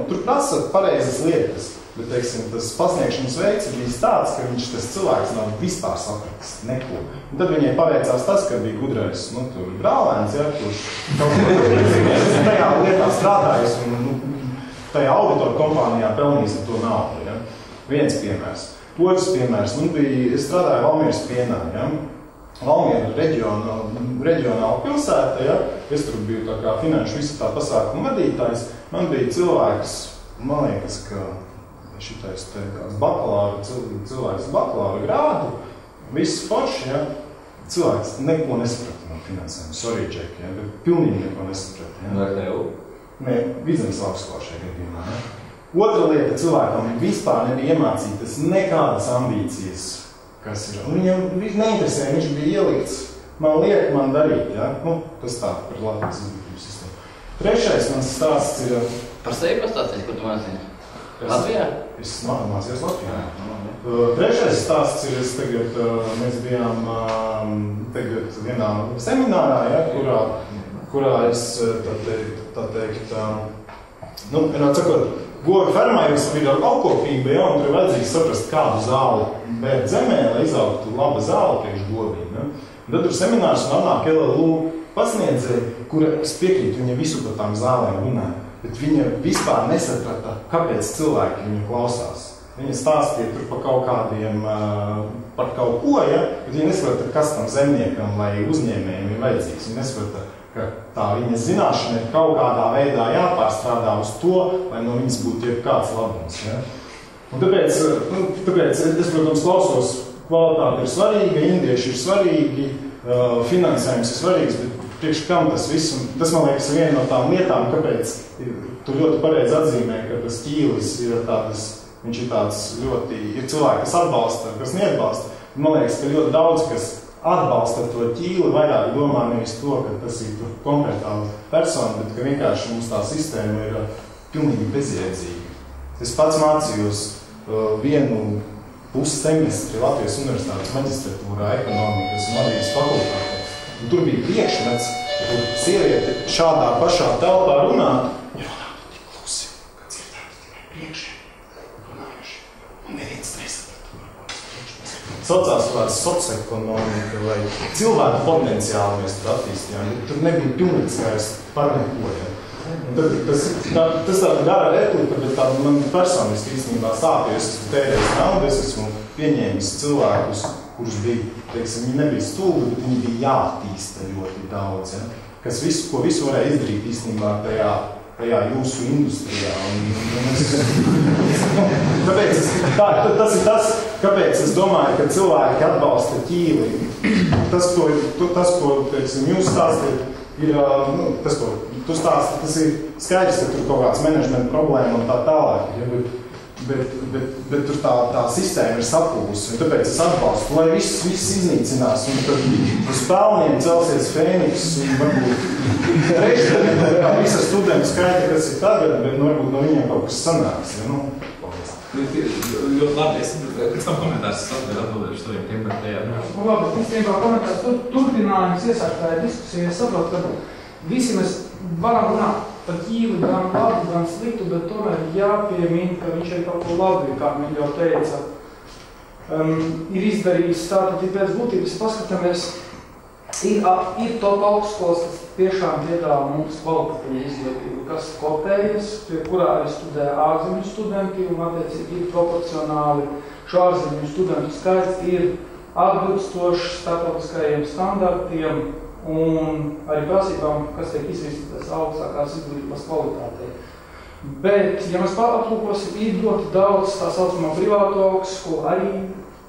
[SPEAKER 5] Tur prasa pareizas lietas, bet teiksim, tas pasniegšanas veids ir bijis tāds, ka tas cilvēks nav vispār sapratis neko. Un tad viņai paveicās tas, ka bija gudrais tur brālēns, ja, kurš tajā lietā strādājis un tajā auditoru kompānijā pelnījis ar to naudu. Ja. Viens piemērs. Otrs piemērs. Es strādāju Valmieras pienā. Ja. Valmiera reģionāla pilsēta. Ja. Es tur biju tā kā finanšu visu tā pasākumu vadītājs. Man bija cilvēks, man liekas, ka šitais cilvēks bakalaura grādu, viss forši, ja. Cilvēks neko nesaprata no finansējuma. Sorry, Džek, ja, bet pilnīgi neko nesaprata. Ja. Nē, Vidzemes augstskolā šajā gadījumā. Ja. Otra lieta, cilvēkam vispār nebija iemācītas nekādas ambīcijas, kas ir. Un viņam neinteresē, viņš bija ielikts, man darīt, ja. Tas tā par Latvijas izglītības sistēmu. Trešais mans stāsts ir...
[SPEAKER 3] Par sevi pastāstīt, ko tu mācīji? Latvijā?
[SPEAKER 5] Es mācījos Latvijā. Trešais stāsts ir, mēs bijām tagad vienā seminārā, ja, kurā es, tā teikt, govi fermā ir laukopība, ja, un tur ir vajadzīgs saprast, kādu zāli bērt zemē, lai izaugtu laba zāle priekš govīm. Ja. Un tad tur seminārs un atnāk LLU pasniedzēji, kura, es piekrītu, viņa visu par tām zālēm runā, bet viņa vispār nesaprata, kāpēc cilvēki viņu klausās. Viņa stāstīja tur par kaut kādiem, par kaut ko, ja, bet viņa nesaprata, kas tam zemniekam vai uzņēmējiem ir vajadzīgs. Viņa nesaprata, ka tā viņas zināšana ir kaut kādā veidā jāpārstrādā uz to, lai no viņas būtu jebkāds labums. Ja. Un tāpēc es, protams, klausos, kvalitāte ir svarīga, indieši ir svarīgi, finansējums ir svarīgs, bet priekš kam tas viss, un tas, man liekas, ir viena no tām lietām, kāpēc tu ļoti pareizi atzīmē, ka tas ķīlis ir tāds, viņš ir tāds ļoti, ir cilvēki, kas atbalsta, kas neatbalsta. Man liekas, ka ļoti daudz, kas atbalsta to ķīli, vairāk domā nevis to, ka tas ir konkrētā persona, bet ka vienkārši mums tā sistēma ir pilnīgi bezjēdzīga. Es pats mācījos vienu pussemestri Latvijas universitātes maģistratūrā ekonomikas un vadības fakultātē. Un tur bija priekšmets, kur sieviete šādā pašā telpā runātu, viņa runātu tik klusi, ka dzirdētu tikai priekšiem runājuši. Un neviens nesaprata. Saucās vārds socioekonomika vai cilvēku potenciāli mēs tur attīstījām, bet tur nebija pilnīgi skaidrs par neko. Ja. Tas tāda gara replika, bet tāda man personiski īstenībā sāp, jo es esmu tērējis naudu, es esmu pieņēmis cilvēkus, kurus bija, teiksim, viņi nebija stulbi, bet viņi bija jātīsta ļoti daudz, ja? Ko visu varēja izdarīt īstenībā tajā jūsu industrijā. Tas ir tas, kāpēc es domāju, ka cilvēki atbalsta ķīli. Tas, ko teiksim, jūs stāstīt, ir, tas, ko tu stāsti, tas ir skaidrs, ka tur kaut kāds menedžmenta problēma un tā tālāk, ja, bet tur tā sistēma ir sapūsi, un tāpēc es atbalstu, lai viss iznīcinās, un tad uz pelniem celsies Fēniks, un varbūt reizē visa studentu skaita, kas ir tagad, bet varbūt no viņiem kaut kas sanāks, ja,
[SPEAKER 2] Ļoti labi, es pēc tam komentārs atbildēšu saviem tiem, bet tajā.
[SPEAKER 6] Labi, īstenībā komentārs turpinājums iesāktāja diskusija. Es saprotu, ka visi mēs varam runāt par ķīli gan labu, gan sliktu, bet tomēr jāpiemina, ka viņš ir kaut ko labi, kā viņi jau teica. Ir izdarījis tātad, ja pēc būtības paskatāmies, ir top augstskolas, kas tiešām piedāvā mums kvalitatīvu izglītību, kas kopējas, pie kurā arī studē ārzemju studenti, un attiecīgi ir proporcionāli šo ārzemju studentu skaits ir atbilstošs starptautiskajiem standartiem un arī prasībām, kas tiek izvirzītas augstākās izglītības kvalitātei. Bet, ja mēs aplūkosim, ir ļoti daudz tā saucamā privāto augstskolu, arī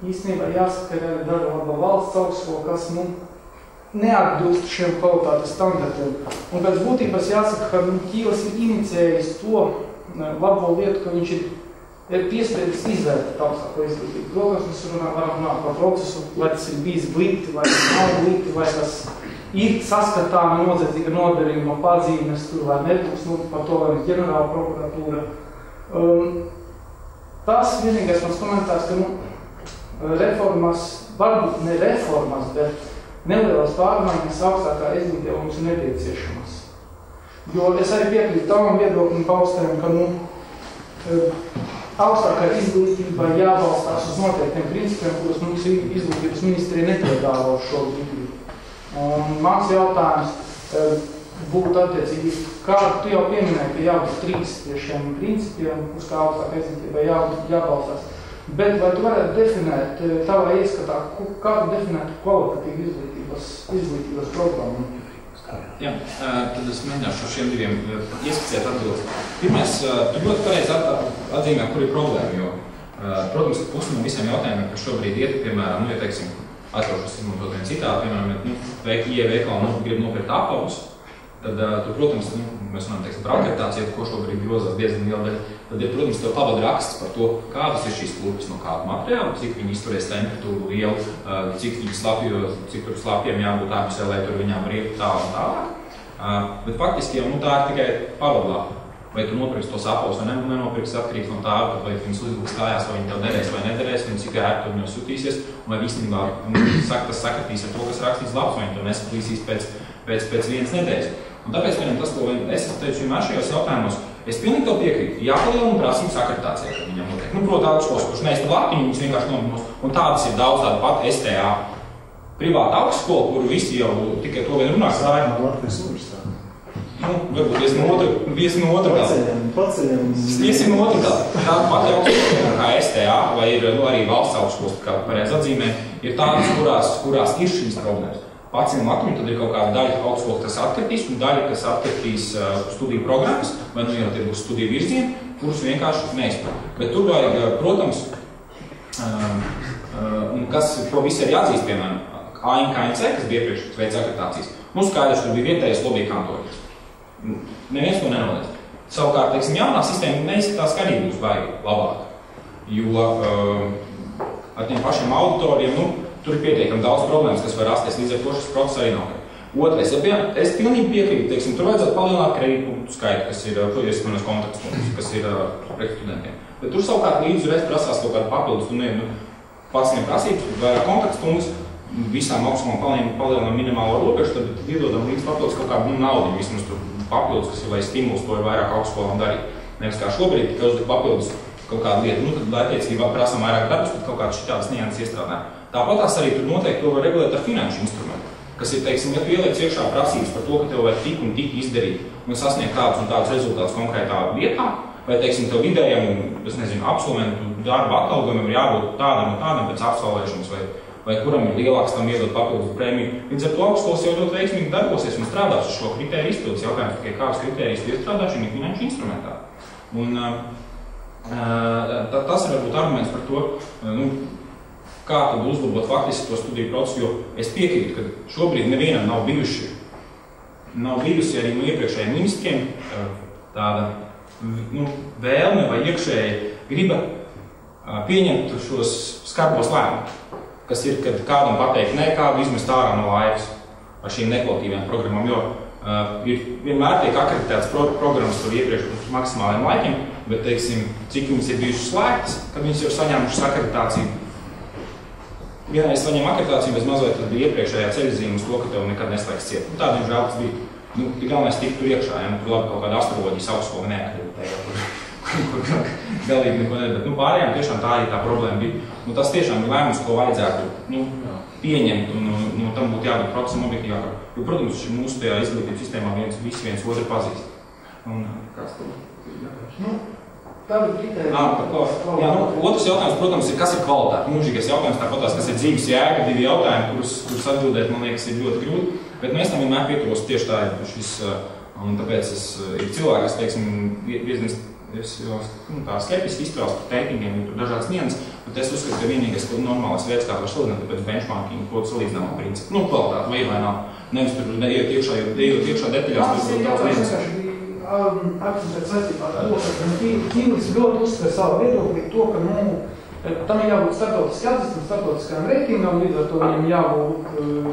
[SPEAKER 6] īstenībā jāsaka, ka arī daļa laba valsts augstskola, kas neatbilst šiem kvalitātes standartiem. Un pēc būtības jāsaka, ka Ķīlis ir inicijējis to labo lietu, ka viņš ir piespēdis izvērtēt augstāko izglītību. Protams, mēs varam runāt par procesu, vai tas ir bijis glīti, vai tas nav glīti, vai tas ir saskatāmi noziedzīga nodarījuma pazīmes tur vai nebūs, par to var ir ģenerāla prokuratūra. Tas vienīgais mans komentārs, ka reformas, varbūt ne reformas, bet nelielas pārmaiņas augstākā izglītībā mums ir nepieciešamas. Jo es arī piekrītu tavam viedoklim paustēm, ka augstākā izglītība jābalstās uz noteiktiem principiem, kurus mums izglītības ministrija nepiedāvā šobrīd. Un mans jautājums būtu attiecīgi, kādu tu jau pieminēji, ka jābūt 3 pie šiem principiem, uz kā augstākā izglītība jābalstās. Bet vai tu varētu definēt tavā ieskatā, kādu definētu kvalitatīvu izglītības programmu?
[SPEAKER 2] Jā, tad es mēģināšu ar šiem diviem ieskicēt atbildes. Pirmais, tu ļoti pareizi atzīmē, kur ir problēma, jo, protams, ka pusi no visiem jautājumiem, kas šobrīd iet, piemēram, ja teiksim, atrošas izmantot vien citādi, piemēram, veikalā grib nopirkt apavus, tad, protams, mēs runājam, teiksim, par akreditāciju, ko šobrīd grozās diezgan liela daļa, tad ir, protams, tev pavada raksts par to, kādas ir šīs kurpes no kādu materiālu, cik viņi izturēs temperatūru lielu, cik tur slapjiem jābūt ārpusē, lai tur viņām var iet tālāk un tālāk. Bet faktiski jau tā ir tikai pavadlāpa. Vai tu nopirksi tos apavus vai nenopirksi, atkarīgs no tā, vai viņas uzbūks kājās, vai viņi tev derēs vai nederēs, vai cik ērti tur nosūtīsies, un vai īstenībā tas sakritīs ar to, kas rakstīts labs, vai viņi to nesaplīsīs pēc vienas nedēļas. Un tāpēc, tas, ko es teicu vienmēr šajos jautājumos, es pilnīgi tev piekrītu. Jāpalielina prasības akreditācijai, kad viņam notiek. Proti, augstskolas, kurš neiztur lapiņu, viņus vienkārši nomanos. Un tādas ir daudz tāda pat STA. Privāta augstskola, kuru visi jau tikai to vien runās.
[SPEAKER 5] Sājumā Latvijas universitāte.
[SPEAKER 2] Varbūt iesim no otra gala. Iesim no otra gala. Tāda pati augstskola kā STA, vai ir arī valsts augstskolas, kā pareizi atzīmē, ir tādas, kurās ir šīs problēmas. Paciem Latviju, tad ir kaut kāda daļa augstskola, kas atkritīs, un daļa, kas atkritīs studiju programmas, vai jau tie būs studiju virzieni, kurus vienkārši neizpēr. Bet tur vajag, protams, un ko visi ir jāatzīst, piemēram, ANKNC, kas bija iepriekš veids akreditācijas. Mums skaidrs, tur bija vietējais lobby kantori. Neviens to nenoliedz. Savukārt, teiksim, jaunā sistēma neizskatās, ka arī būs baigi labāk. Jo ar tiem pašiem auditoriem, tur ir pietiekami daudz problēmas, kas var rasties, līdz ar to šis process arī nav. Otrais, es pilnīgi piekrītu, teiksim, tur vajadzētu palielināt kredītpunktu skaitu, kas ir, manos kontaktspunktus, kas ir priekš studentiem. Bet tur savukārt līdz prasās kaut kādu papildus, pats neprasības, vairāk kontaktspunktus, visām augstskolām palielinām minimālo robežu, tad iedodam līdz papildus kaut kādu naudu, vismaz tur papildus, kas ir, lai stimulus to ir vairāk augstskolām darīt. Nevis kā šobrīd, tikai uzdod papildus kaut kādu lietu, tad attiecībā prasām vairāk darbus, bet kaut kādas šitādas nianses iestrādājam. Tāpat arī tur noteikti to var regulēt ar finanšu instrumentu. kas ir, teiksim, ja tu ieliec iekšā prasības par to, ka tev vajag tik un tik izdarīt un sasniegt tādus un tādus rezultātus konkrētā vietā, vai, teiksim, tev vidējam, es nezinu, absolventu darba atalgojumam ir jābūt tādam un tādam pēc absolvēšanas, vai kuram ir lielāks tam iedot papildus prēmiju. Līdz ar to augstskolas jau ļoti veiksmīgi darbosies un strādās uz šo kritēriju izpildes jautājumu, tikai kādas kritērijas tu iestrādā šī finanšu instrumentā. Un tas ir varbūt arguments par to, kā tad uzlabot faktiski to studiju procesu, jo es piekrītu, ka šobrīd nevienam nav bijusi arī no iepriekšējiem ministriem tāda vēlme vai iekšēji griba pieņemt šos skarbos lēmumus, kas ir, kad kādam pateikt ne, kādu izmest ārā no laivas ar šīm nekvalitīvām programmām, jo ir vienmēr tiek akreditētas programmas tur iepriekš uz maksimāliem laikiem, bet, teiksim, cik viņas ir bijušas slēgtas, kad viņas jau saņēmušas akreditāciju. Vienreiz saņem akreditāciju, bez mazliet tad bija iepriekšējā ceļzīme uz to, ka tev nekad neslēgs ciet. Tā, diemžēl, tas bija. Tik galvenais tikt tur iekšā, ja tur labi kaut kāda astroloģijas augstskola neakreditēja, kur galīgi neko nedara. Bet pārējām tiešām tā arī tā problēma bija. Tas tiešām ir lēmums, ko vajadzētu pieņemt, un tam būtu jābūt procesam objektīvākam. Jo, protams, mūsu tajā izglītības sistēmā viens otru pazīst. Un kāds to? Otrs jautājums, protams, ir, kas ir kvalitāte. Mūžīgais jautājums tāpatās, kas ir dzīves jēga, divi jautājumi, kurus atbildēt, man liekas, ir ļoti grūti. Bet es tam vienmēr pieturos tieši tā ir šis, un tāpēc ir cilvēki, kas, teiksim, tā skeptiski izturās par reitingiem, ir tur dažādas nianses, bet es uzskatu, ka vienīgais normālais veids, kā var salīdzināt, tāpēc benchmarking, ko salīdzinām principu. Kvalitāte vai vai nav. Nevis tur neiet iekšā detaļās, tur daudz lietas.
[SPEAKER 6] Akcentēt saistībā ar to, ka Ķīlis ļoti uzsver savu viedokli to, ka tam ir jābūt starptautiski atzīstam, starptautiskajam reitingam, līdz ar to viņam jābūt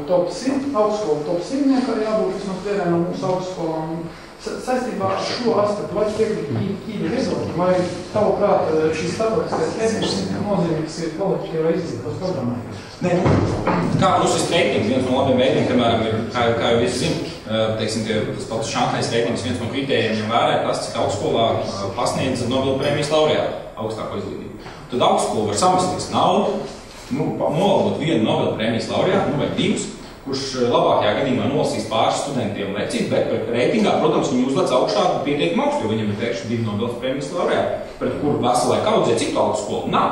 [SPEAKER 6] top 100, augstskolu top 100 jābūt vismaz vienai no mūsu augstskolām. Saistībā ar šo aspektu, vai piekrīt Ķīļa viedokli, vai tavuprāt šīs starptautiskais reitings nozīmīgs ir kvalitatīvā izglītības programmai?
[SPEAKER 2] Nē, kā šis reitings, viens no labiem veidiem, kamēram ir, kā jau visi zina, teiksim, tas pats Šanhais reitings, viens no kritērijiem jau vērē tas, cik augstskolā pasniedz Nobela prēmijas laureātu augstāko izglītību. Tad augstskola var samesties naudu, novalgot vienu Nobela prēmijas laureātu, vai divus, kurš labākajā gadījumā nolasīs pāris studentiem lekcijas, bet par reitingā, protams, viņi uzlec augšā pietiekami augstu, jo viņam ir pēkšņi 2 Nobela prēmijas laureāti, pret kuru veselai kaudzē citu augstskolu nav.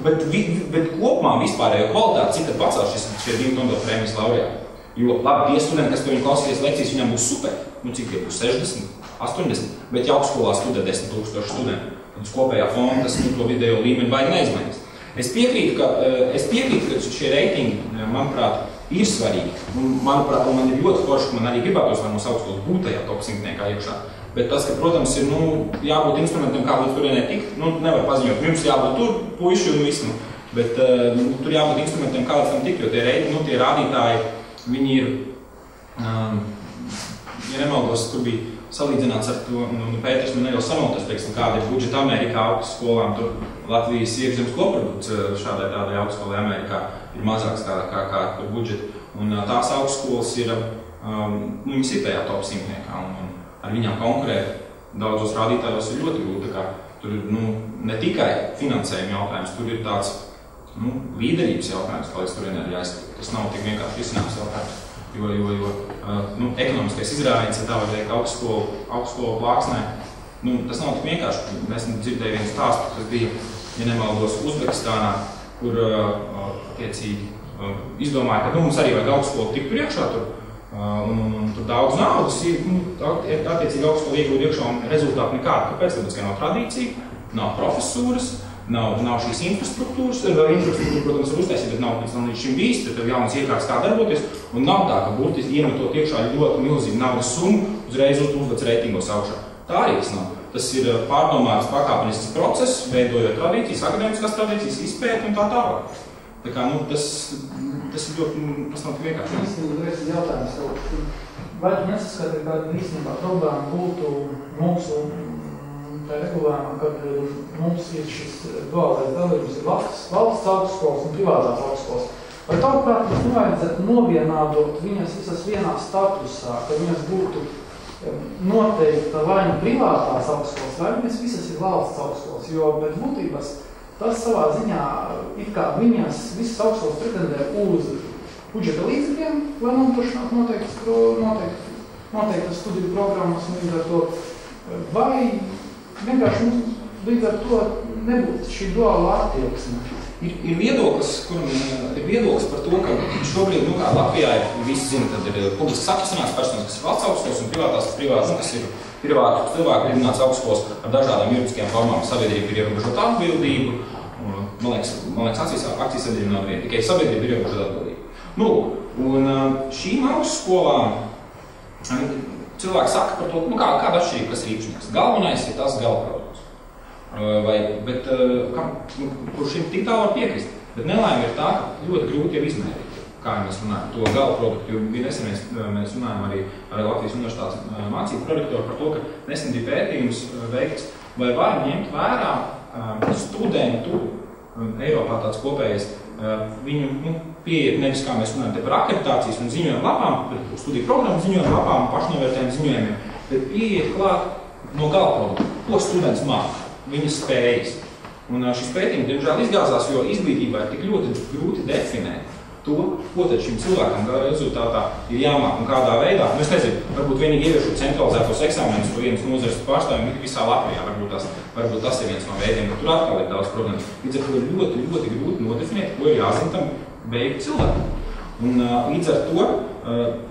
[SPEAKER 2] Bet kopumā vispārējo kvalitāti, cik tad pacēl šie 2 Nobela prēmijas laureāti. Jo labi, tie studenti, kas viņam klausīties lekcijas, viņam būs super. Cik tie būs 60, 80, bet ja augstskolā studē 10 000 studenti, tad uz kopējā fonda tas to vidējo līmeni baigi neizmainīs. Es piekrītu, ka šie reitingi, manuprāt, ir svarīgi. Manuprāt, man ir ļoti forši, ka man arī gribētos, lai mūsu augstskolas būtu tajā top 100 iekšā. Bet tas, ka, protams, ir jābūt instrumentam, kā līdz turienē tikt, nevar paziņot, jums jābūt tur, puiši un visu. Bet tur jābūt instrumentam, kā līdz tam tikt, jo tie rādītāji, viņi ir, ja nemaldos, tur bija salīdzināts ar to, Pēters man nedaudz samaltas, teiksim, kāda ir budžeta Amerikā augstskolām, tur Latvijas iekšzemes koprodukts šādai tādai augstskolai Amerikā ir mazāks kā tur budžeta. Un tās augstskolas ir, viņas ir tajā top 100, un ar viņām konkurēt daudzos rādītājos ir ļoti grūti. Tur ir ne tikai finansējuma jautājums, tur ir tāds līderības jautājums, kā līdz turienē ir jāizskatīt. Tas nav tik vienkārši risinājums jautājums, jo ekonomiskais izrāviens, ja tā var teikt, augstskolu plāksnē, tas nav tik vienkārši. Mēs dzirdēju vienu stāstu, kas bija, ja nemaldos, Uzbekistānā, kur attiecīgi izdomāja, ka mums arī vajag augstskolu tikt tur iekšā tur, un tur daudz naudas, attiecīgi augstskolu iegūt iekšā un rezultāti nekādi. Kāpēc? Tāpēc, ka nav tradīcija, nav profesūras, nav šīs infrastruktūras, infrastruktūra, protams, ir uztaisīta, bet nav līdz šim bijis, tad tev jaunas iekārtas kā darboties, un nav tā, ka burtiski iemetot iekšā ļoti milzīgi naudas summu, uzreiz uzlec reitingos augšā. Tā arī tas nav. Tas ir pārdomāts pakāpenisks process, veidojot tradīcijas, akadēmiskās tradīcijas, izpēt un tā tālāk. Tā kā, tas ir ļoti, tas nav tik vienkārši.
[SPEAKER 6] Īstenībā jautājums, vai tu nesaskati, ka īstenībā problēma būtu mūsu regulējumā, kad mums ir šis duālais dalījums, ir valsts augstskolas un privātās augstskolas. Vai tavuprāt, mums nevajadzētu novienādot viņas visas vienā statusā, ka viņas būtu noteikta vai nu privātās augstskolas, vai viņas visas ir valsts augstskolas, jo pēc būtības tas savā ziņā, it kā viņas visas augstskolas pretendē uz budžeta līdzekļiem, lai nodrošinātu noteiktas studiju programmas, un līdz ar to, vai vienkārši līdz ar to nebūtu šī duāla attieksme.
[SPEAKER 2] Ir viedoklis par to, ka šobrīd, kā Latvijā ir, visi zina, tad ir publiskas apstiprinātas personas, kas ir valsts augstskolas un privātas, kas ir privātu cilvēku dibināts augstskolas ar dažādām juridiskajām formām. Sabiedrība ir ierobežota atbildību, man liekas, akcijas sabiedrība nav viena, tikai sabiedrība ir ierobežota atbildība. Un šīm augstskolām cilvēki saka par to, kāda atšķirība, kas ir īpašnieks. Galvenais ir tas galvprodukts. Kur šim tik tālu var piekrist. Bet nelaime ir tā, ka ļoti grūti jau izmērīt, kā mēs runājam, to gala produktu. Jo bija nesen mēs runājam arī ar Latvijas universitātes mācību prorektoru par to, ka nesen bija pētījums veikts, vai var ņemt vērā studentu Eiropā tāds kopējais, viņu pieiet nevis, kā mēs runājam, te par akreditācijas un ziņojumu lapām, studiju programmu ziņojumu lapām, pašnovērtējumu ziņojumiem, bet pieiet klāt no gala produktu, ko students māca. Viņas spējas. Un šis pētījums, diemžēl, izgāzās, jo izglītībā ir tik ļoti grūti definēt to, ko tad šim cilvēkam rezultātā ir jāmāk un kādā veidā. Es nezinu, varbūt vienīgi ieviešot centralizētos eksāmenus, ko vienas nozares pārstāvjiem ir visā Latvijā. Varbūt tas ir viens no veidiem, bet tur atkal ir daudz problēmas. Līdz ar to ir ļoti, ļoti grūti nodefinēt, ko ir jāzina tam beigt cilvēkam. Un līdz ar to,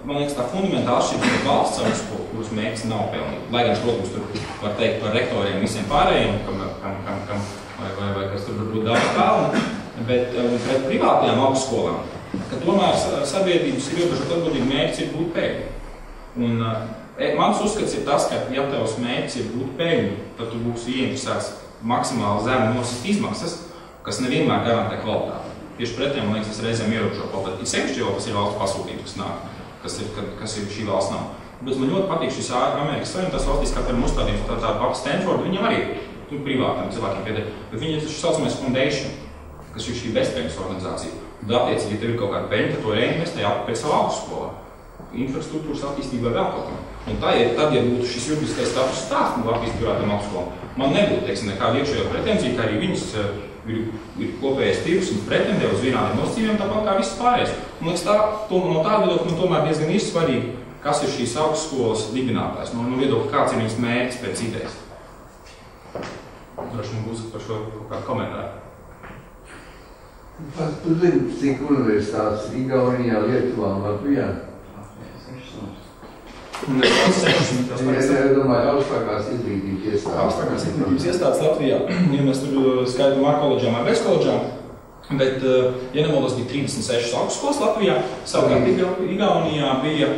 [SPEAKER 2] man liekas, tā fundamentāli atšķirība no valsts augstskolu, kuras mērķis nav pelnīt. Lai gan, protams, tur var teikt par rektoriem visiem pārējiem, vai kas tur varbūt daudz pelna, bet pret privātajām augstskolām, ka tomēr sabiedrības ir ierobežota atbildība mērķis ir būt peļņu. Un mans uzskats ir tas, ka ja tavs mērķis ir būt peļņu, tad tu būsi ieinteresēts maksimāli zemi nosist izmaksas, kas nevienmēr garantē kvalitāti. Tieši pretiem, man liekas, tas reizēm ierobežo kvalitāti. Ir sevišķi jau tas ir valsts pasūtījums, kas nāk, kas ir šī valsts nav. Bet man ļoti patīk šis Amerikas Savienotās valstīs, kā piemēram uzstādījums tā pati Stanford, viņam arī privātiem cilvēkiem pieder. Bet viņi ir šis saucamais foundation, kas ir šī bezpeļņas organizācija. Un attiecīgi, ja tev ir kaut kāda peļņa, tad to reinvestē pēc savu augstskolā. Infrastruktūras attīstībā vēl kaut kam. Un tad, ja būtu šis juridiskais status stāsts no Latvijas privātām augstskolām, man nebūtu, teiksim, nekāda iekšējo pretenzija, ka arī viņas ir kopējais tirgus un pretendē uz vienādiem nosacījumiem, tāpat kā viss pārējais. Un liekas, no tāda viedokļa man tomēr diezgan ir svarīgi, kas ir šīs augstskolas dibinātājs, no viedokļa, kāds ir viņas mērķis pēc idejas. Droši vien būs par šo kaut kādu komentāru.
[SPEAKER 4] Tu zini, cik universitātes Igaunijā, Lietuvā un Latvijā? Es domāju, augstākās izglītības iestādes.
[SPEAKER 2] Augstākās izglītības iestādes Latvijā, ja mēs tur skaidām ar koledžām, ar bezkoledžām, bet, ja nemaldos, bija 36 augstskolas Latvijā, savukārt Igaunijā bija,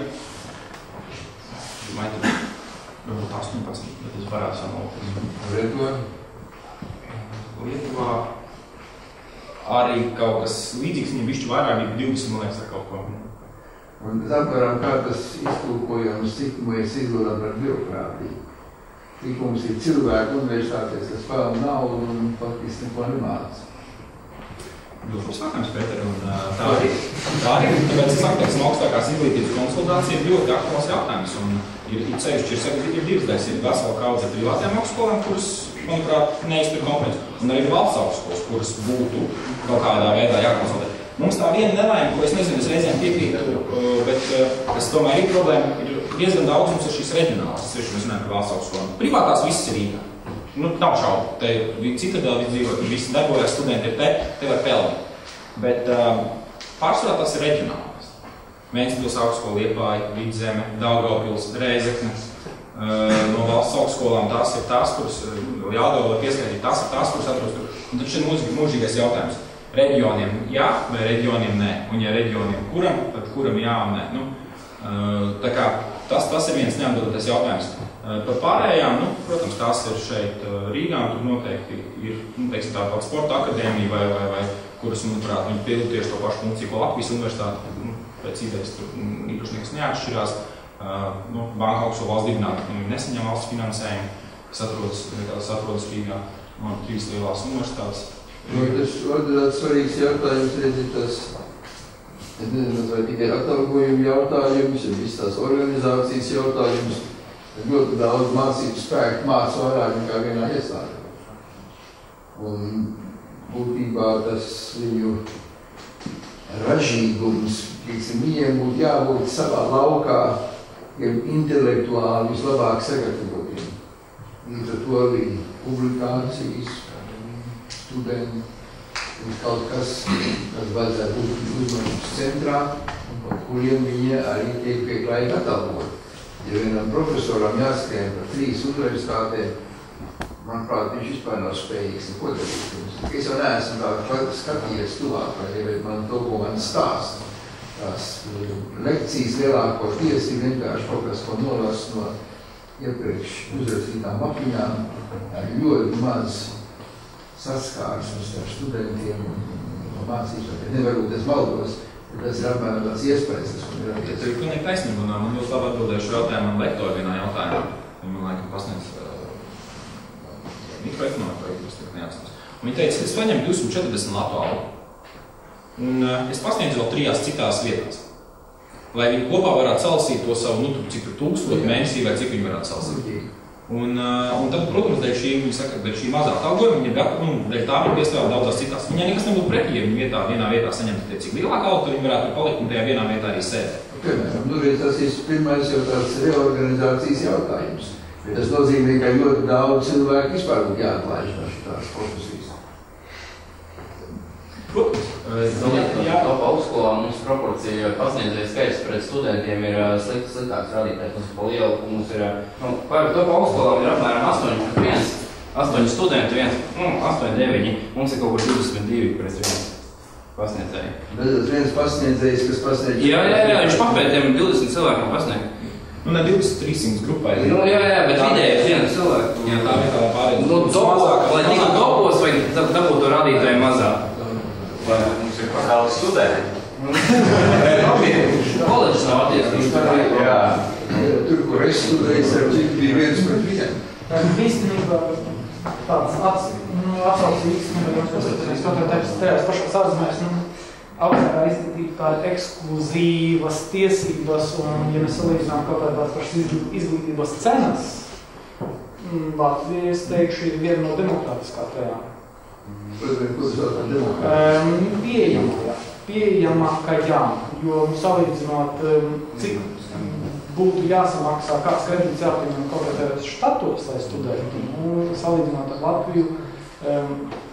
[SPEAKER 2] varbūt 18, bet es varētu samalties. Lietuvā arī kaut kas līdzīgs, viņam bišķi vairāk bija 20, man liekas, ar kaut ko.
[SPEAKER 4] Un apmēram kā tas iztūkojums, cik mēs izgodām par birokrātiju. Cik mums ir cilvēki universitātēs, kas pelna naudu un faktiski neko nemāca.
[SPEAKER 2] Ļoti sākams, Pēter, un tā arī. Tāpēc es saku, teiksim, augstākās izglītības konsolidācija ir ļoti aktuāls jautājums. Un ir ceļšķi, ir divas daļas, ir vesela kaudze privātiem augstskolām, kuras, manuprāt, neiztur konkurenci. Un arī valsts augstskolas, kuras būtu kaut kādā veidā jākonsolidē. Mums tā viena nelaime, ko es nezinu, es reizēm piekrītu, bet kas tomēr ir problēma, ir diezgan daudz mums ir šīs reģionālas, es mēs runājam par valsts augstskolām. Privātās visas ir Rīgā. Nav šaubu. Te Citadela viss dzīvo, visi darbojas, studenti ir te var pelnīt. Bet pārsvarā tas ir reģionālās. Ventspils augstskola, Liepāja, Vidzeme, Daugavpils, Rēzekne. No valsts augstskolām tās ir tās, kuras Jālgava var pieskaitīt, tās ir tās, kuras atrodas tur. Un tad šeit mūžīgais jautājums. Reģioniem jā vai reģioniem nē? Un ja reģioniem kuram, tad kuram jā un nē? Tā kā tas ir viens neatbildotais jautājums. Par pārējām, protams, tās ir šeit Rīgā, un tur noteikti ir, teiksim, tā pat sporta akadēmija vai kuras, manuprāt, viņi pilda tieši to pašu funkciju, ko Latvijas universitāte, pēc idejas tur īpaši nekas neatšķirās. Banka augstskola valsts dibināta, nesaņem valsts finansējumu, kas atrodas Rīgā, no 3 lielās universitātes.
[SPEAKER 4] Tas tāds svarīgs jautājums, redziet, tas, es nezinu, vai tikai atalgojuma jautājums, ja viss tās organizācijas jautājums, ļoti daudz mācību spēku māca vairāk nekā vienā iestādē. Un būtībā tas viņu ražīgums, viņiem būtu jābūt savā laukā, intelektuāli vislabāk sagatavotiem. Līdz ar to arī publikācijas, studenti, kaut kas vajadzētu būt uzmanības centrā, un par kuriem viņi arī tiek pieklājīgi atalgot. Ja vienam profesoram jāskrien par 3 universitātēm, manuprāt, viņš vispār nav spējīgs neko darīt. Es jau neesmu tā skatījies tuvāk, vai man to, ko man stāst. Tās lekcijas lielākoties ir vienkārši kaut kas, ko nolas no iepriekš uzrakstītām mapiņām, ar ļoti maz saskārsmes ar studentiem un mācīšanai. Nevarbūt es maldos, bet tas ir apmēram tāds iespējas, kas man ir attiecības.
[SPEAKER 2] Tas ir pilnīgi taisnība, un man ļoti labi atbildēšu jautājumu man lektori vienā jautājumā. Viņi man laikam pasniedz mikroekonomiku, vai es tik neatceros. Un viņi teica, es paņemu 240 latu algu, un es pasniedzu vēl 3 citās vietās. Lai viņi kopā varētu salasīt to savu, cik 1000 mēnesī, vai cik viņi varētu salasīt. Un tad, protams, dēļ šī, viņi saka, dēļ šī mazā atalgojuma, viņi dēļ tā viņi piestāv daudzās citās. Viņai nekas nebūtu pretī, ja viņi vienā vietā saņemtu cik lielāku algu, tad viņi varētu palikt un tajā vienā vietā arī sēdēt.
[SPEAKER 4] Piemēram, tas ir pirmais jau tāds reorganizācijas jautājums. Tas nozīmē, ka ļoti daudz cilvēku vispār būtu jāatlaiž no šitās profesijas.
[SPEAKER 2] Protams.
[SPEAKER 3] Top augstskolā mums proporcija pasniedzēju skaits pret studentiem ir sliktāks rādītājs. Mums pa lielu, mums ir, par top augstskolām ir apmēram 8 studenti, 8, 9. Mums ir kaut kur 22 pret 1 pasniedzēju.
[SPEAKER 4] Bet tas viens pasniedzējs, kas pasniedz...
[SPEAKER 3] Jā, viņš papētiem 20 cilvēkiem pasniedz.
[SPEAKER 2] Ne 200-300 grupai.
[SPEAKER 3] Jā, bet vidēji viena cilvēku.
[SPEAKER 2] Jā, tā vietā pārējais.
[SPEAKER 3] Lai tikai topos, vai dabūt to rādītāju mazāk.
[SPEAKER 7] Vai mums ir pasaules studenti?
[SPEAKER 3] Koledžas nav attiecības.
[SPEAKER 7] Jā.
[SPEAKER 4] Tur, kur es studēju, ar citu bija 1 pret 1.
[SPEAKER 6] Īstenībā tāds atsaucīgs, tajās pašās ārzemēs, augstākā izglītība tā ir ekskluzīvas tiesības, un, ja mēs salīdzinām kaut kādās pašas izglītības cenas, Latvija, es teikšu, ir viena no demokrātiskākajām. Pieejamākajām, jo salīdzinot, cik būtu jāsamaksā, kāds kredīts jāpieņem kaut kādās štatos, lai studētu, un salīdzinot ar Latviju,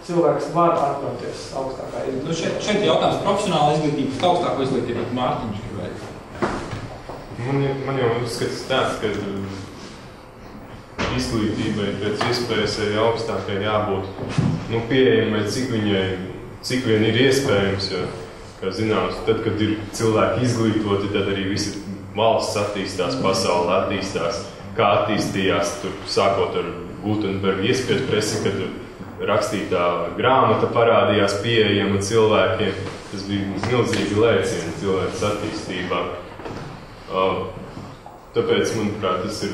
[SPEAKER 6] cilvēks var atļauties augstākā izglītība.
[SPEAKER 2] Šeit jautājums profesionāla izglītība, augstāko izglītību, Mārtiņš gribēja.
[SPEAKER 1] Man jau uzskats tāds, ka izglītībai pēc iespējas arī augstākai jābūt pieejamai, cik vien ir iespējams, jo, kā zināms, tad, kad ir cilvēki izglītoti, tad arī visi valsts attīstās, pasaule attīstās, kā attīstījās, tur sākot ar Gutenberga iespiedu presi, kad rakstītā grāmata parādījās pieejama cilvēkiem. Tas bija milzīgi lēcieni cilvēks attīstībā. Tāpēc, manuprāt, tas ir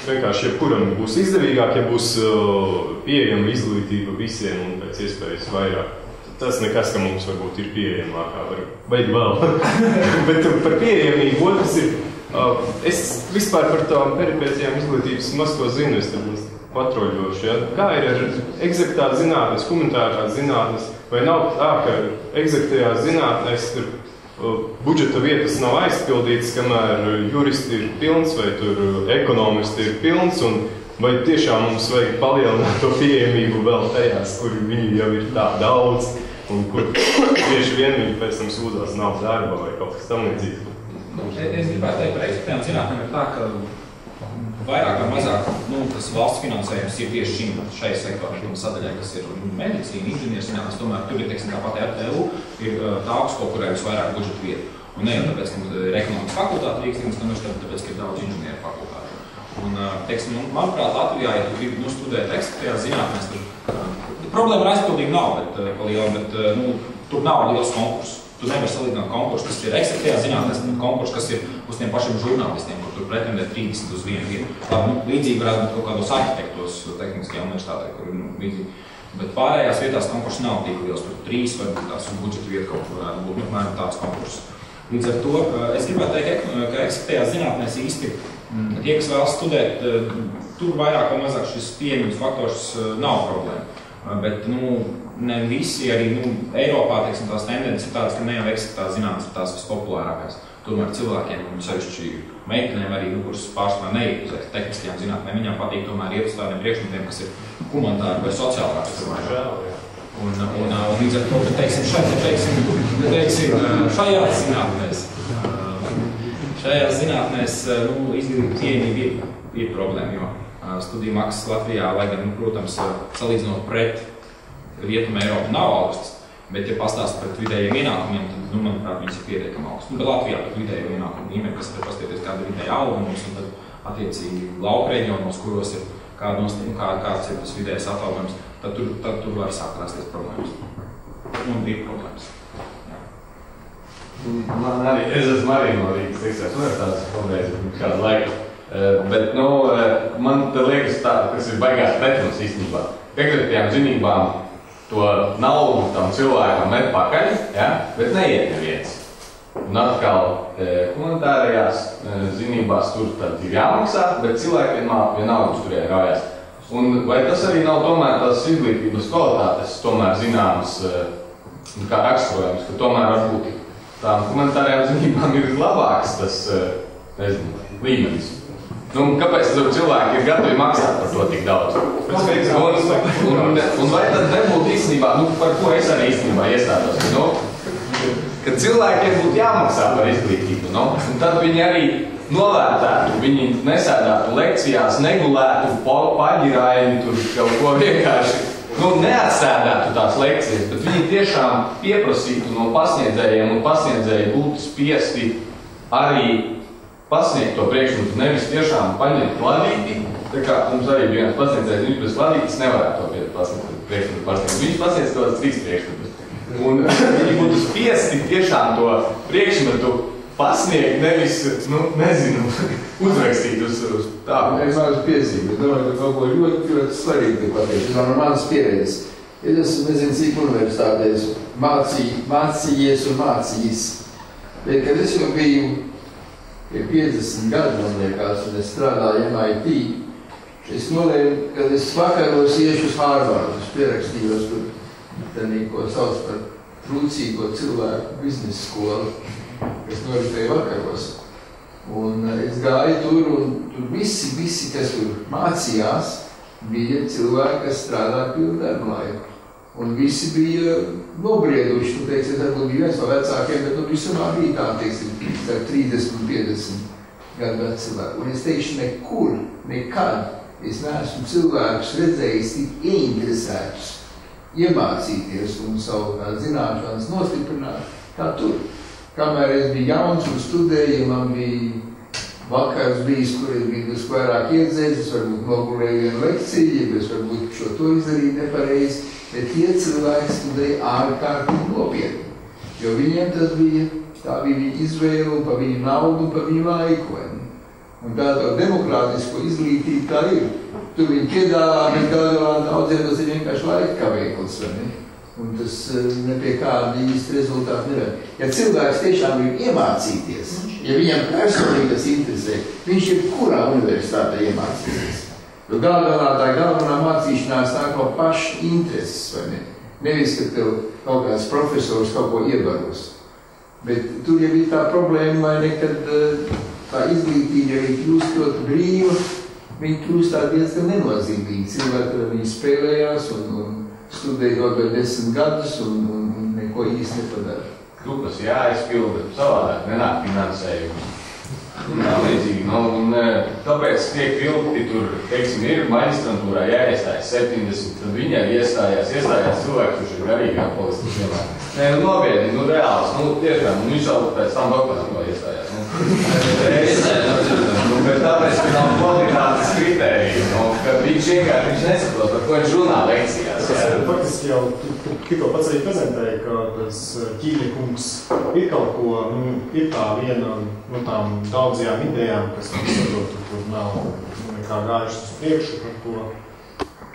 [SPEAKER 1] vienkārši jebkuram būs izdevīgāk, ja būs pieejama izglītība visiem un pēc iespējas vairāk. Tas nekas, ka mums varbūt ir pieejamākā, vajag vēl. Bet par pieejamību otrs ir, es vispār par tām peripēcijām izglītības maz ko zinu, es tad patroļošu, ja? Kā ir ar eksaktās zinātnes, humanitārās zinātnes, vai nav tā, ka eksaktējās zinātnēs tur budžeta vietas nav aizpildītas, kamēr juristi ir pilns vai tur ekonomisti ir pilns, un vai tiešām mums vajag palielināt to pieejamību vēl tajās, kur viņi jau ir tā daudz, un kur tieši vien viņi pēc tam sūdzās nav darba vai kaut kas tam līdzīgs.
[SPEAKER 2] Es gribētu teikt, par eksaktējām zinātnēm ir tā, ka vairāk vai mazāk tas valsts finansējums ir tieši šai sektoram sadaļai, kas ir medicīna, inženierzinātnes, tomēr tur ir, teiksim, tāpat RTU, ir tā augstskola, kurai visvairāk budžeta vietu. Un ne jau tāpēc, ka ir ekonomikas fakultāte Rīgas universitātē, tāpēc, ka ir daudz inženieru fakultāte. Un, teiksim, manuprāt, Latvijā, ja tu gribi studēt eksaktējās zinātnēs, tur problēma ar aizpildību nav, bet tur nav liels konkurss. Tu nevar salīdzināt konkursu, kas ir eksaktējās zinātnēs, bet konkursu, kas ir uz tiem pašiem žurnālistiem, kur tur pretendē 30 uz 1 vietu. Labi, līdzīgi varētu būt kaut kādos arhitektos tehniskajā universitātē, kur ir līdzīgi. Bet pārējās vietās konkursi nav tik liels, tur 3 varbūt tās un budžeta vieta kaut kur varētu būt, apmēram tāds konkurss. Līdz ar to es gribētu teikt, ka eksaktējās zinātnēs īsti tie, kas vēl studēt, tur vairāk vai mazāk šis pieejamības faktors nav problēma. Bet, ne visi arī, Eiropā, teiksim, tās tendences ir tādas, ka ne jau ekstrētās zinātnes ir tās vispopulārākās. Tomēr cilvēkiem, un sevišķi meitenēm arī, kuras pārsvarā neiet uz tehniskajām zinātnēm, viņām patīk tomēr iet uz tādiem priekšmetiem, kas ir humanitāri vai sociāli raksturi. Un līdz ar to, ka teiksim, šajās zinātnēs izglītības pieejamība ir problēma, jo studiju maksas Latvijā, lai gan, protams, salīdzinot pret Rietumu Eiropu nav augstas, bet, ja pastāst pret vidējiem ienākumiem, tad, manuprāt, viņas ir pietiekami augstas. Bet Latvijā pat vidējo ienākumu līmeni, kas ir pastieties kāda vidēja alga mums, un tad attiecīgi lauku reģionos, kuros ir kāds ir tas vidējais atalgojums, tad tur var sākt rasties problēmas. Un ir problēmas.
[SPEAKER 7] Man arī, es esmu arī no Rīgas Tiksās universitātes problēmas pirms kādu laiku. Bet, man te liekas tā, kas ir baigās pretums īstenībā. Piekritajām zinībām to naudu tam cilvēkam met pakaļ, ja? Bet neiet neviens. Un atkal humanitārajās zinībās tur tad ir jāmaksā, bet cilvēki vienalga tur rājās. Un vai tas arī nav tomēr tās izglītības kvalitātes, tomēr zināmas kā raksturojums, ka tomēr varbūt tām humanitārajām zinībām ir labāks tas, līmenis. Kāpēc cilvēki ir gatavi maksāt par to tik daudz? Un vai tad nebūtu īstenībā, par ko es arī īstenībā iestādos, ka cilvēkiem būtu jāmaksā par izglītību, un tad viņi arī novērtētu, viņi nesēdātu lekcijās, negulētu paģirājumu, tur kaut ko vienkārši, neatsēdātu tās lekcijas, bet viņi tiešām pieprasītu no pasniedzējiem, un pasniedzēji būtu spiesti arī pasniegt to priekšmetu, nevis tiešām paņemt kladīti, tā kā mums arī bija viens pasniedzējs, viņš bez kladītes nevarētu to priekšmetu pasniegt. Viņš pasniedz tos 3 priekšmetus. Un viņi būtu spiesti tiešām to priekšmetu pasniegt, nevis, uzrakstīt uz tādu.
[SPEAKER 4] Es mācu piezīmi, bet domāju, ka kaut ko ļoti svarīgi pateikt. Tas no manas pieredzes. Es esmu, nezinu, cik universitātēs mācījies un mācījis. Bet, kad es jau biju 50 gadu, man liekas, un es strādāju MIT, es nolēmu, kad es vakaros iešu uz Harvardu, es pierakstījos tur, ko sauc par trūcīgo cilvēku biznesa skolu, kas noritēja vakaros. Un es gāju tur, un tur visi, kas tur mācījās, bija cilvēki, kas strādā pilnu darbu laiku. Un visi bija nobrieduši, es varbūt biju viens no vecākiem, bet visumā bija tā, starp 30 un 50 gadu veci cilvēki. Un es teikšu, nekad es neesmu cilvēkus redzējis tik ieinteresētus iemācīties un savu zināšanas nostiprināt kā tur. Kamēr es biju jauns un studēju, man bija vakars bijis, kur es biju vairāk iedzēs, es varbūt nogulēju vienu lekciju, ja es varbūt šo to izdarīju nepareizi, bet tie cilvēki studēja ārkārtīgi nopietni, jo viņiem tā bija viņa izvēle un pa viņu naudu un pa viņu laiku. Un tāda demokrātisko izglītība tā ir. Tur viņi piedāvā, bet daudziem tas ir vienkārši laika kavēklis, vai ne? Un tas nepie kāda īsti rezultāti nevar. Ja cilvēks tiešām ir iemācīties, ja viņam personīgi tas interesē, viņš ir kurā universitātē iemācīties. Jo galvenā mācīšanās nāk no paša intereses, vai ne? Nevis, ka tev kaut kāds profesors kaut ko iebaros. Bet tur jau ir tā problēma, vai ne, kad tā izglītība, ja viņa kļūst ļoti brīva, viņa kļūst tā diezgan nenozīmīgi. Cilvēki, kad viņi spēlējās un studēja kaut vai 10 gadus un neko īsti nepadara.
[SPEAKER 7] Grupas jāizpilda, savādāk nenāk finansējums. Tā līdzīgi, tāpēc tiek vilkti tur, teiksim, ir maģistrantūrā jāiestājas 70, tad viņi arī iestājās cilvēks, kurš ir garīgā polistikas vienmēr. Nobiedni, reāls, tiešām, viņš jau pēc tam doktorantūrā iestājās. Bet tāpēc, ka nav kvalitātes kritērija, ka viņš vienkārši nesaprot, par ko viņš runā lekcijās.
[SPEAKER 5] Faktiski jau tikko pats arī prezentēja, ka tas ķīļikungs ir kaut ko, ir tā viena no tām daudzajām idejām, kas mums saprot, kur nav nekā gājušas uz priekšu, par ko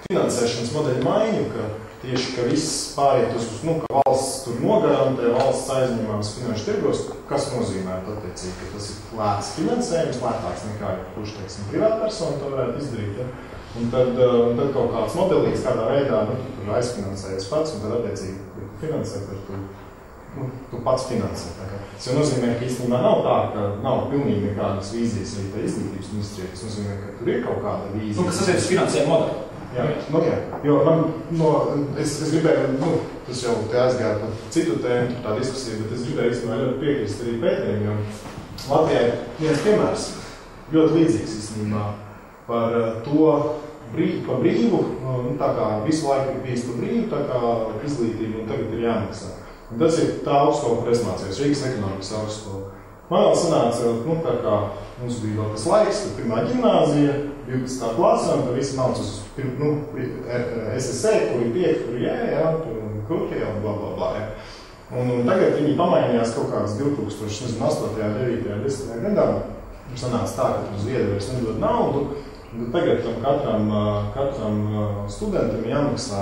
[SPEAKER 5] finansēšanas modeļu maiņu, ka tieši, ka viss pāriet uz, ka valsts tur nogarantē, valsts aizņemās finanšu tirgos, kas nozīmē attiecīgi, ka tas ir lēts finansējums, lētāks nekā kurš, teiksim, privātpersona to varētu izdarīt. Ja? Un tad kaut kāds modelīts kādā veidā, tu aizfinansējies pats, un tad attiecīgi finansē, tad tu pats finansē. Tas jau nozīmē, ka īstenībā nav tā, ka nav pilnīgi nekādas vīzijas arī tā izglītības ministrijā. Tas nozīmē, ka tur ir kaut kāda vīzija.
[SPEAKER 2] Kas tas ir finansējuma modeli?
[SPEAKER 5] Jā, jo man, es gribēju, tas jau te aizgāja par citu tēmu, tā diskusija, bet es gribēju īstenībā ļoti piekrist arī Pēterim, jo Latvijā ir viens piemērs, ļoti līdzīgs īstenībā par to par brīvu, tā kā visu laiku ir bijis par brīvu, tā kā izglītība un tagad ir jāmaksā. Un tas ir tā augstskola, kur es mācījos, Rīgas ekonomikas augstskola. Man vēl sanāca, tā kā mums bija vēl tas laiks, kad pirmā ģimnāzija, 12. klasē, un tad visi māc uz SSE, kur ir 5, kur ir kurķie un blablabla. Un tagad viņi pamainījās kaut kādas 2008, 9, 10. gadā. Sanāca tā, ka tur Zviedri vairs nedod naudu. Tagad katram studentam jāmaksā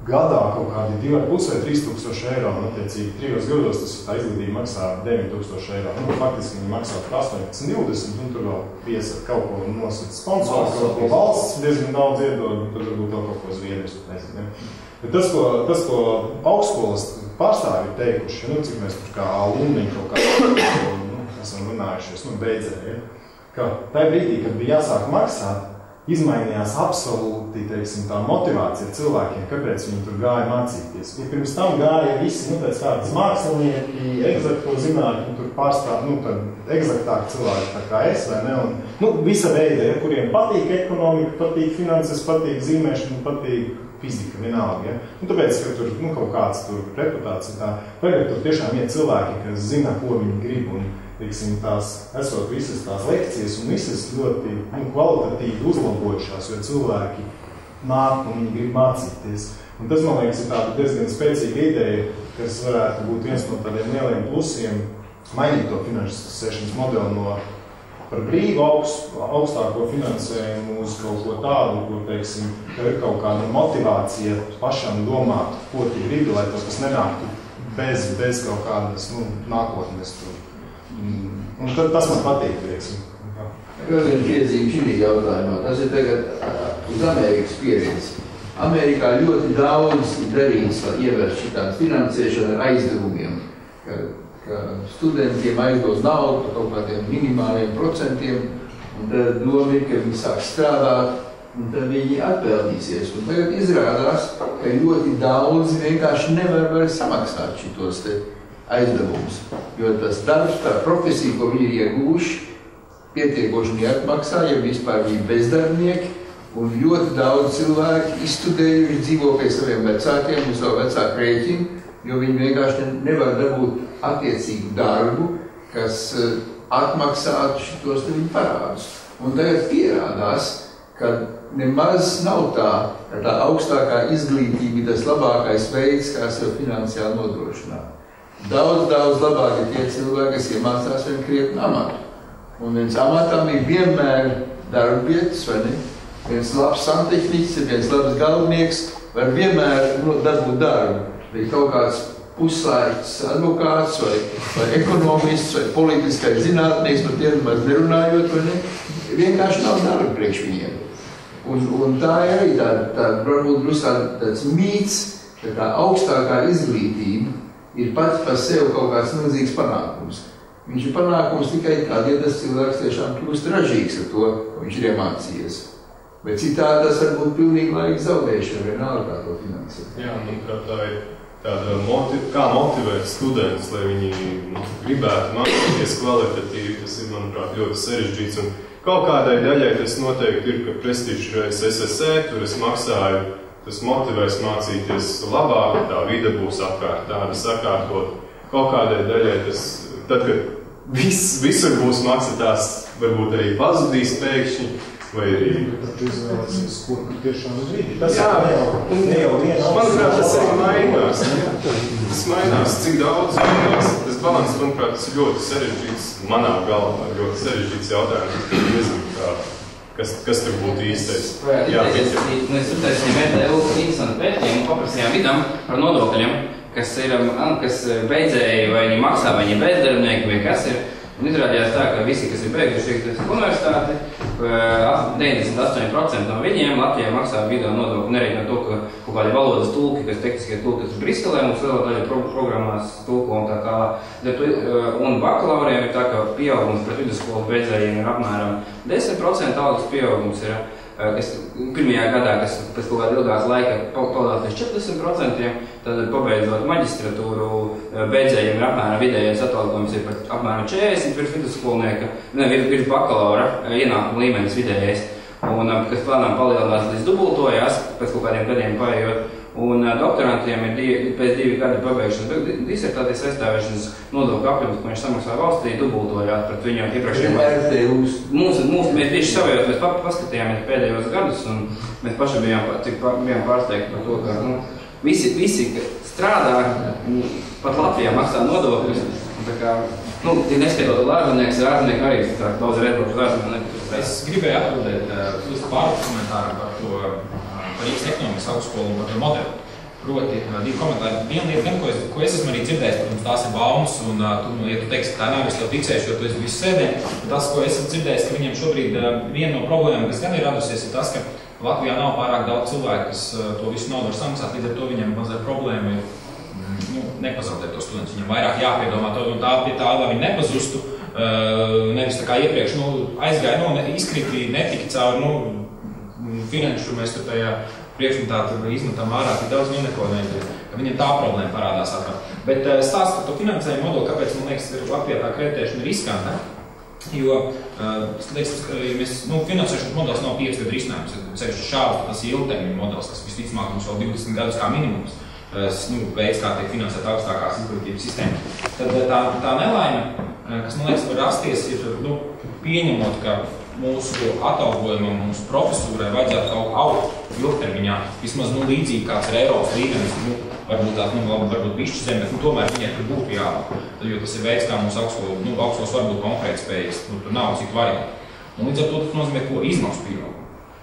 [SPEAKER 5] gadā kaut kādi 2,5 vai 3,000 eiro. Attiecīgi, 3 gados tas tā izglītība maksā 9,000 eiro. Faktiski viņi maksā 18,20, un tur vēl piesat kaut ko nosaka sponsors, kaut ko valsts diezgan daudz iedod, un tad varbūt vēl kaut ko Zviedris, nezinu. Bet tas, ko augstskolas pārstāvi ir teikuši, cik mēs tur kā alumni kaut kā esam runājušies, beidzēji, ka tajā brīdī, kad bija jāsāk maksāt, izmainījās absolūti, teiksim, tā motivācija cilvēkiem, kāpēc viņi tur gāja mācīties. Ja pirms tam gāja visi, pēc kādas mākslinieki, egzakto zinātņu, tur pārstāv, tad egzaktāk cilvēki tā kā es, vai ne, un, visa veida, kuriem patīk ekonomika, patīk finanses, patīk zīmēšana, patīk fizika, vienalga, ja. Tāpēc, ka tur, kaut kāds tur reputācija tā, tagad tur tiešām ir cilvēki, kas zina, ko viņi grib, un, teiksim, esot visas tās lekcijas un visas ļoti kvalitatīvi uzlabojušās, jo cilvēki nāk un viņi grib mācīties. Un tas, man liekas, ir tāda diezgan spēcīga ideja, kas varētu būt viens no tādiem lieliem plusiem, mainīt to finansēšanas modeli no par brīvu augstāko finansējumu uz kaut ko tādu, kur, teiksim, ir kaut kāda motivācija pašam domāt, ko tu gribi, lai tas nenāktu bez kaut kādas, nākotnes tur. Un tad tas man patīk, teiksim.
[SPEAKER 4] Vēl viena piezīme šī jautājumā. Tas ir tagad uz Amerikas pieredzi. Amerikā ļoti daudz ir darīts, lai ievērst šitādu finansēšanu ar aizdevumiem, ka studentiem aizdod naudu par kaut kādiem minimāliem procentiem, un tad doma ir, ka viņi sāk strādāt, un tad viņi atpelnīsies. Un tagad izrādās, ka ļoti daudz vienkārši nevar vairs samaksāt šitos te aizdevumus, jo tas darbs, tā profesija, ko viņi ir iegūši, pietiekoši neatmaksā, ja vispār viņi bezdarbnieki, un ļoti daudz cilvēki izstudējuši dzīvo pie saviem vecākiem un savu vecāku rēķinu, jo viņi vienkārši nevar dabūt attiecīgu darbu, kas atmaksātu šitos viņu parādus. Un tagad pierādās, ka nemaz nav tā, ka tā augstākā izglītība ir tas labākais veids, kā sev finansiāli nodrošināt. Daudz labāk ir tie cilvēki, kas iemācās vien krietni amatu. Un viens amatam ir vienmēr darbvietas, vai ne? Viens labs santehniķis, viens labs galvnieks var vienmēr dabūt darbu. Bet kaut kāds puslaiks advokāts vai ekonomists vai politiskais zinātnieks, par tiem maz nerunājot, vai ne? Vienkārši nav darba priekš viņiem. Un tā ir arī varbūt tāds mīts, ka tā augstākā izglītība ir pats par sevi kaut kāds milzīgs panākums. Viņš ir panākums tikai tad, ja tas cilvēks tiešām kļūst ražīgs ar to, ko viņš ir iemācījies. Bet citādi tas var būt pilnīgi laika zaudēšana, vienalga kā to finansēt.
[SPEAKER 1] Jā, manuprāt, tā ir tāda kā motivēt studentus, lai viņi gribētu mācīties kvalitatīvi. Tas ir, manuprāt, ļoti sarežģīts. Un kaut kādai daļai tas noteikti ir, ka prestižs SSE, tur es maksāju, tas motivēs mācīties labāk, tā vide būs apkārt tāda sakārtot. Kaut kādai daļai tas, tad, kad visur būs maksa, tās varbūt arī pazudīs pēkšņi, vai arī...
[SPEAKER 5] Tad izvēlēsies, kur tiešām uz vidi. Tas
[SPEAKER 1] jā,
[SPEAKER 5] ne jau viena...
[SPEAKER 1] Manuprāt, tas arī mainās. Tas mainās, cik daudz mainās. Tas balans, manuprāt, tas ir ļoti sarežģīts, manā galvā ļoti sarežģīts jautājums. Kas tur būtu īstais?
[SPEAKER 3] Mēs uztaisījām ETU interesantu pētījumu un paprasījām vidam par nodokļiem, kas beidzēji vai viņi maksā, vai viņi bezdarbnieki, vai kas ir. Un izrādījās tā, ka visi, kas ir beiguši universitāti, 98% no viņiem Latvijā maksā video nodokli, nereiķinot to, ka kaut kādi valodas tulki, kas tehniskie tulki, kas ir Briselē, mums lielā daļa programmās tulko un tā kā. Un bakalauriem ir tā, ka pieaugums pret vidusskolu beidzējiem ir apmēram 10% algas pieaugums ir, kas pirmajā gadā, kas pēc kaut kāda ilgās laika palielās līdz 40%, tad pabeidzot maģistratūru beidzējiem ir apmēram vidējais atalgojums ir par apmēram 40 virs vidusskolnieka, virs bakalaura ienākuma līmenis vidējais, un kas plānām palielinās līdz dubultojās, pēc kaut kādiem gadiem paejot, un doktorantiem ir pēc 2 gadu pabeigšanas disertācijas aizstāvēšanas nodokļu apjoms, ko viņš samaksā valstī, dubultojās pret viņu iepriekšējiem. Mēs tieši savējos, mēs paskatījāmies pēdējos gadus, un mēs paši bijām pārsteigti par to, ka visi strādā, pat Latvijā maksā nodokļus, un tā kā, neskaitot ārzemnieks, ārzemnieki arī daudz redzošas ārzemnieki.
[SPEAKER 2] Es gribēju atbildēt pāris komentāram par to, par Rīgas ekonomikas augstskolu un par to modeli. Proti, 2 komentāri. Viena lieta, ko es esmu arī dzirdējis, protams, tās ir baumas, un ja tu teiksi, ka tā nav, es tev ticēšu, jo tu esi visu sēdien, tas, ko es esmu dzirdējis, ka viņiem šobrīd viena no problēmām, kas gan ir radusies, ir tas, ka Latvijā nav pārāk daudz cilvēku, kas to visu naudu var samaksāt, līdz ar to viņam mazliet problēma ir nepazaudēt to studentus. Viņam vairāk jāpiedomā to, un tā pie tā, lai viņi nepazustu, nevis tā kā iepriekš, aizgāja, izkriti, netika cauri, finanšu mēs tur tajā priekšmetā izmetam ārā, tik daudz neko neizdarīt, ka viņam tā problēma parādās atkal. Bet stāsts par to finansējumu modeli, kāpēc, man liekas, ir Latvijā tā kreditēšana riskanta, jo, finansēšanas modelis nav 5 gadu risinājums, sevišķi šāds, tas ir ilgtermiņa modelis, kas visticamāk mums vēl 20 gadus kā minimums, veids, kā tiek finansēt augstākās izglītības sistēmas. Tad tā nelaime, kas, man liekas, var rasties, ir, pieņemot, ka mūsu atalgojumam, mūsu profesūrai vajadzētu kaut augt ilgtermiņā, vismaz līdzīgi kāds ir Eiropas līmenis, varbūt tās, varbūt bišķi zem, bet tomēr viņai tur būtu jābūt, jo tas ir veids, kā mūsu augstskolas var būt konkurētspējīgas, tur nav citu variantu. Un līdz ar to tas nozīmē, ko izmaksu pieaugumu.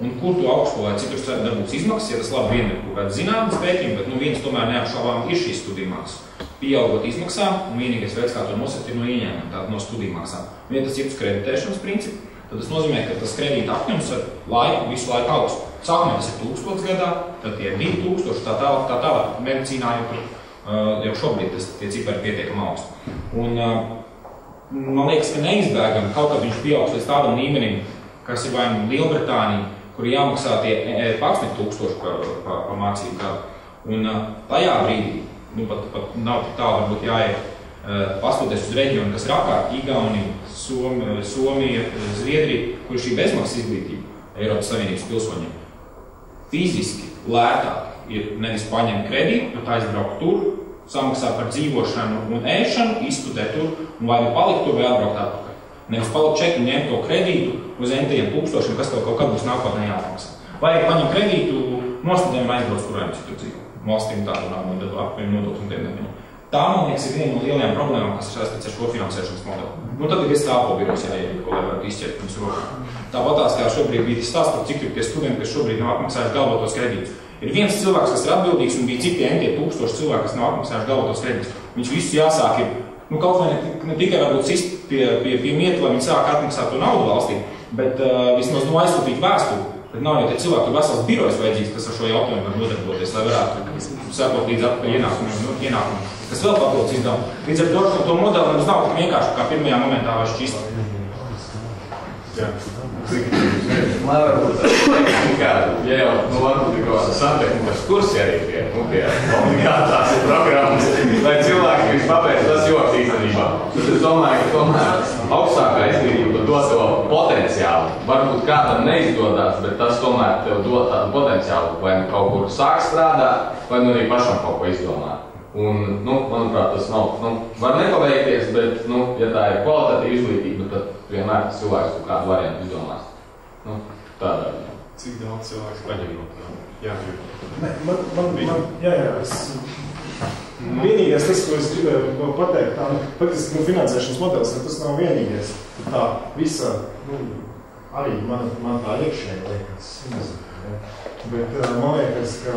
[SPEAKER 2] Un kur tu augstskolē, cik tur darbūs izmaksas, ja tas labi vien ir kaut kāds zinātnes pētījumi, bet viens tomēr neapšaubām ir šīs studiju maksas. Pieaugot izmaksām, un vienīgais veids, kā to nosakt, ir no ieņēmuma, tātad no studiju maksām. Ja tas ir uz kreditēšanas principu, tad tas nozīmē, ka tas kredīta apjoms ar laiku, visu laiku augst. Sākumā tas ir 1000 gadā, tad tie 2000, tā tālāk. Medicīnā jau šobrīd tie cipari pietiekami augsti. Un man liekas, ka neizbēgami kaut kad viņš pieaugs līdz tādam līmenim, kas ir vai Lielbritānija, kur jāmaksā tie 11,000 par mācību gadu. Un tajā brīdī, pat nav tik tālu, varbūt jāiet pastoties uz reģionu, kas ir apkārt, Igaunija, Somija, Zviedrija, kur šī bezmaksas izglītība Eiropas Savienības pilsoņiem. Fiziski lētāk ir nevis paņemt kredītu, bet aizbraukt tur, samaksāt par dzīvošanu un ēšanu, izstudēt tur, un vai palikt tur vai atbraukt atpakaļ. Nevis palikt čeku un ņemt to kredītu uz entiem tūkstošiem, kas tev kaut kad būs nākotnē jāmaksā. Vai paņem kredītu, nostudēt un aizbrauc, kur vajag citur dzīvo. Valstīm tādu nav apvienu nodokļu un tiem nevienu. Tā, man liekas, ir viena no lielajām problēmām, kas ir saistīts ar šo finansēšanas modeli. Tad ir stāvo birojs jāiet, ko lai varētu izķert pirms rokām. Tāpatās, kā šobrīd bija stāsts par cik ir tie studenti, kas šobrīd nav apmaksājuši galvotos kredītus. Ir viens cilvēks, kas ir atbildīgs, un bija citi entie tūkstoši cilvēki, kas nav apmaksājuši galvotos kredītus. Viņš visu jāsāk ir, kaut vai ne tikai varbūt cist pie mietu, lai viņi sāk atmaksāt to naudu valstī, bet vismaz aizsūtīt vēstuli. Bet nav jau tie cilvēki, tur vesels birojs vajadzīgs, kas ar šo jautājumu var nodarboties, lai varētu sekot līdz atpakaļ ienākumu, kas vēl papildus izdevumu. Līdz ar to modeli mums nav tik vienkārši, kā pirmajā momentā var šķist.
[SPEAKER 7] Man varbūt ja jau varbūt ir kaut kāda santehnikas kursi arī pie obligātās programmas, lai cilvēki, kas pabeidz tas joks īstenībā. Tad es domāju, ka tomēr augstākā izglītība dod to potenciālu. Varbūt kādam neizdodās, bet tas tomēr tev dod tādu potenciālu, vai kaut kur sāk strādāt, vai arī pašam kaut ko izdomāt. Un, manuprāt, tas nav, var nepaveikties, bet, ja tā ir kvalitatīva izglītība, tad vienmēr tas cilvēks kaut kādu variantu izdomās. Tādā.
[SPEAKER 1] Cik daudz cilvēks paņem no tā? Jā.
[SPEAKER 5] Vienīgais tas, ko es gribēju pateikt, faktiski, finansēšanas modelis, tas nav vienīgais. Tā visa, arī man tā iekšēji liekas, bet man liekas, ka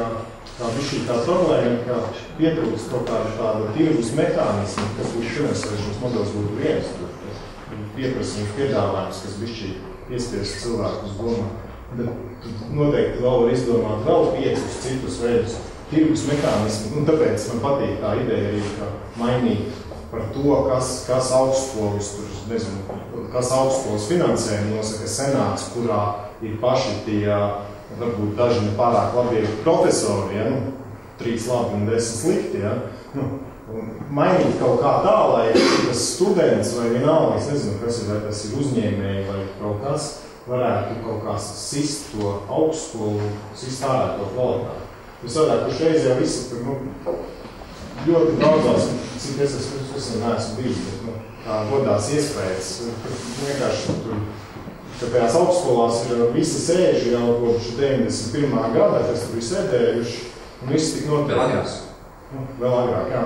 [SPEAKER 5] tā bija tā problēma, ka pietrūkst kaut kāda tirgus mehānismu, kas līdz finansēšanas modelis būtu viens. pieprasījums, piedāvājums, kas bišķi iespiestu cilvēkus domā. Bet noteikti vēl var izdomāt vēl 5 citus veidus tirgus mehānismu, un tāpēc man patīk tā ideja arī, ka mainīt par to, kas augstskolas, kas augstskolas finansējumu nosaka senāts, kurā ir paši tie, varbūt daži nepārāk labi profesori, ja, 3 labi un 10 slikti, ja, un mainīt kaut kā tā, lai tas students vai vienalga, es nezinu, kas ir, vai tas ir uzņēmēji vai kaut kas, varētu kaut kā sist to augstskolu, sist ārā to kvalitāti. Es varētu, ka šreiz jau visi tur, ļoti daudzās, cik es neesmu bijis, bet, tā godās iespējas, vienkārši tur, ka tajās augstskolās ir visi sēži jau kopš 91. gadā, kas tur ir sēdējuši, un viss tik notiek. Vēl agrāk, jā.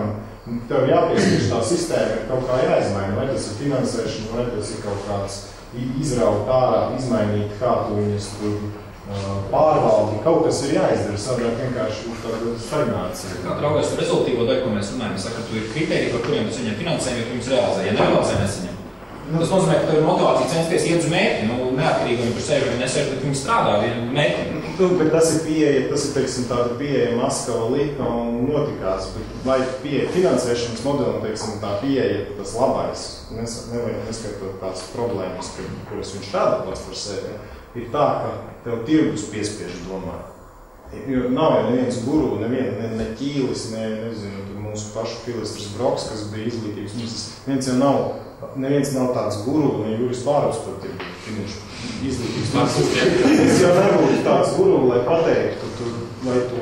[SPEAKER 5] Tev jāpiespriež tā sistēma, ir kaut kā jāizmaina, vai tas ir finansēšana, vai tas ir kaut kāds izraut ārā, izmainīt, kā tu viņus tur pārvaldi. Kaut kas ir jāizdara, sadāk vienkārši tāda stagnācija.
[SPEAKER 2] Kā raugās par rezultīvo daļu, ko mēs runājam, saka, tu ir kritēriji, par kuriem tu saņem finansējumu, jo tu viņus realizē. Ja nerealizē, nesaņem. Tas nozīmē, ka tev ir motivācija censties iet uz mērķi, neatkarīgi viņi par sevi vai nesēž, bet viņi strādā vienu mērķi.
[SPEAKER 5] Bet tas ir pieeja, teiksim, tāda pieeja Maskava līta un notikās, bet vai pieeja finansēšanas modelim, teiksim, tā pieeja tas labais, nevajag neskatot tās problēmas, kuras viņš rada pats par sevi, ir tā, ka tev tirgus piespiež domāt. Jo nav jau neviens guru, ne ķīlis, nezinu, tur mūsu pašu filistrs Broks, kas bija izglītības ministrs, neviens nav tāds guru, ne Juris Pārus, tur viņš izglītības ministrs. Es jau nebūtu tāds guru, lai pateiktu, vai to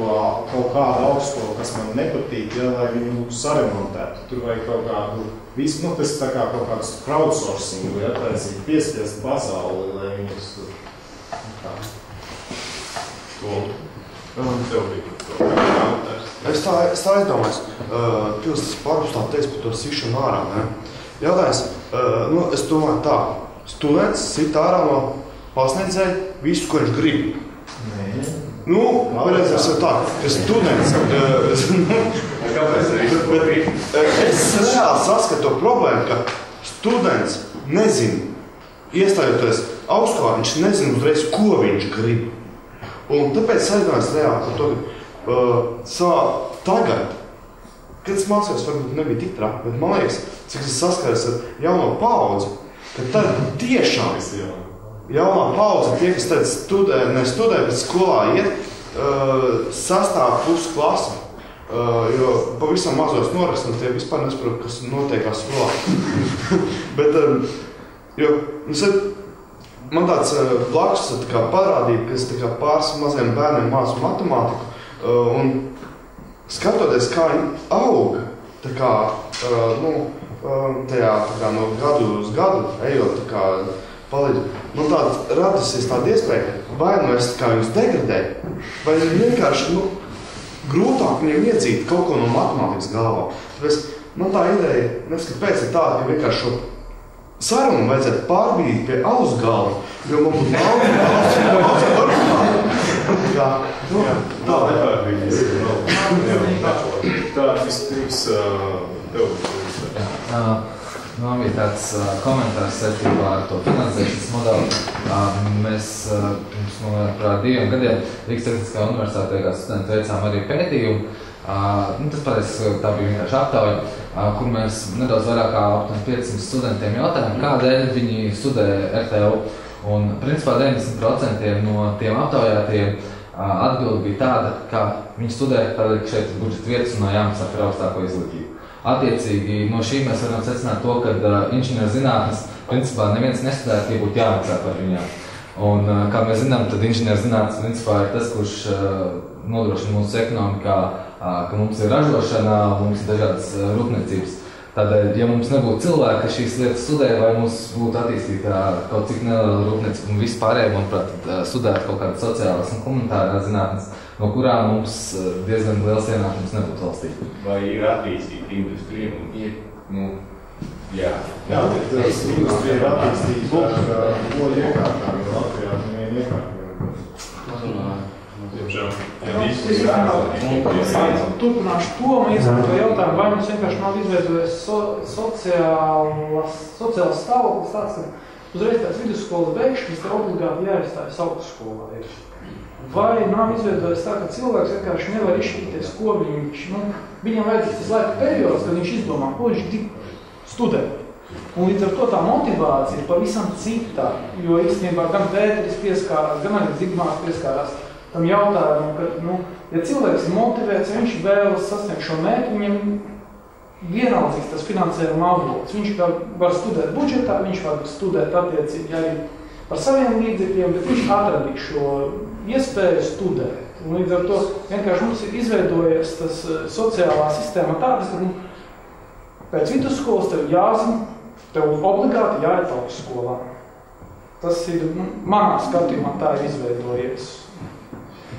[SPEAKER 5] kaut kādu augstskolu, kas man nepatīk, ja, lai viņu saremontētu. Tur vajag kaut kādu, tas tā kā kaut kāds crowdsourcing, ja, taisīt piespiest pasauli, lai viņus tur.
[SPEAKER 8] Es tā aizdomājos, Pilstas Pārus tā teica par to sišanu ārā, ne? Jautājums, es domāju tā, students sit ārā no pasniedzēja visu, ko viņš grib. Varētu es tā, ka students, es reāli saskatu to problēmu, ka students nezina, iestājoties augstskolā, viņš nezina uzreiz, ko viņš grib. Un tāpēc aizdomājos reāli par to, ka tagad, kad es mācījos, varbūt nebija tik traki, bet man liekas, cik es saskaros ar jauno paudzi, ka tad tiešām jaunā paudze, tie, kas tad studē, bet skolā iet, sastāv pusklasu, jo pavisam mazos norakstam, tie vispār nesaprot, kas notiekās skolā. Bet, man tāds blakus parādīja, ka es pāris maziem bērniem mācu matemātiku, un skatoties, kā viņi auga, no gadu uz gadu, ejot, palīdzu, man radusies tāda iespēja, vai es viņus degradēju, vai vienkārši, grūtāk viņiem iedzīt kaut ko no matemātikas galvā. Tāpēc man tā ideja, nevis kāpēc ir tāda, ka vienkārši šo sarunu vajadzētu pārbīdīt pie alus galva, jo man būtu
[SPEAKER 1] Tā nepārbīdīs. Tā vispirms tev.
[SPEAKER 9] Man bija tāds komentārs saistībā ar to finansēšanas modeli. Mēs pirms, manuprāt, 2 gadiem Rīgas Tehniskajā universitātē kā studenti veicām arī pētījumu. Tas patiesi, tā bija vienkārši aptauja, kur mēs nedaudz vairāk kā aptuveni 500 studentiem jautājām, kādēļ viņi studē RTU. Un principā 90% no tiem aptaujātiem atbildi bija tāda, ka viņi studē tādēļ, ka šeit ir budžeta vietas un jāmaksā par augstāko izglītību. Attiecīgi, no šī mēs varam secināt to, ka inženierzinātnes principā neviens nestudētu, ja būtu jāmaksā par viņām. Un, kā mēs zinām, tad inženierzinātnes principā ir tas, kurš nodrošina mūsu ekonomikā, ka mums ir ražošana, mums ir dažādas rūpniecības. Tādēļ, ja mums nebūtu cilvēki, kas šīs lietas studē, vai mums būtu attīstīta kaut cik neliela rūpniecība un vispārēji, manuprāt, studēt kaut kādas sociālās un komunitārās zinātnes, no kurām mums diezgan liels ienākums nebūtu valstī.
[SPEAKER 7] Vai ir attīstīta industrija un ir, jā.
[SPEAKER 5] Jā, bet industrija ir attīstīta ar iekārtām, jo Latvijā neviena iekārtām.
[SPEAKER 1] Diemžēl. Jā.
[SPEAKER 6] Turpināšu to, man iesaka to jautājumu, vai mums vienkārši nav izveidojies sociāls stāvoklis tāds, ka uzreiz tāds vidusskolas beigšanas te obligāti jāizstājas augstskolā. Vai nav izveidojies tā, ka cilvēks vienkārši nevar izšķirties, ko viņš, viņam vajadzīgs tas laika periods, kad viņš izdomā, ko viņš grib studēt. Un līdz ar to tā motivācija ir pavisam citā, jo īstenībā gan Pēteris pieskārās, gan arī Zigmārs pieskārās tam jautājumam, ka, ja cilvēks ir motivēts, ja viņš vēlas sasniegt šo mērķi, viņam vienaldzīgs tas finansējuma avots. Viņš var studēt budžetā, viņš var studēt attiecīgi arī par saviem līdzekļiem, bet viņš atradīs šo iespēju studēt. Un līdz ar to vienkārši mums ir izveidojies tas sociālā sistēma tādas, ka pēc vidusskolas tev jāzina, tev obligāti jāiet augstskolā. Tas ir, manā skatījumā tā ir izveidojies.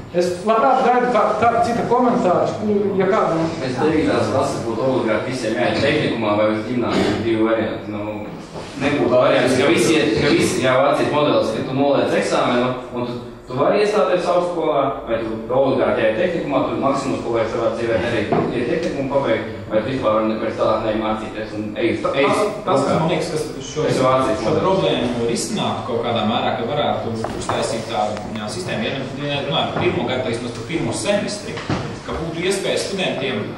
[SPEAKER 6] Es labprāt gaidu kādu cita komentārus, ja kādam...
[SPEAKER 3] Es 9. klases būtu obligāti visiem jāiet tehnikumā vai uz ģimnāziju 2 varianti. Nebūtu variants, ka visi jāvācīt modelis, ka tu noliec eksāmenu un tu vari iestāties augstskolā, vai tu obligāti jāiet tehnikumā, tu maksimums, ko vajag savā dzīvē darīt, ja tehnikumu pabeigt, vai tu vispār pēc tālāk nemācīties un
[SPEAKER 2] Tas, man liekas, kas šo problēmu risināt kaut kādā mērā, ka varētu uztaisīt tādu sistēmu, ja runājot par pirmo gadu, vismaz par pirmo semestri, ka būtu iespēja studentiem,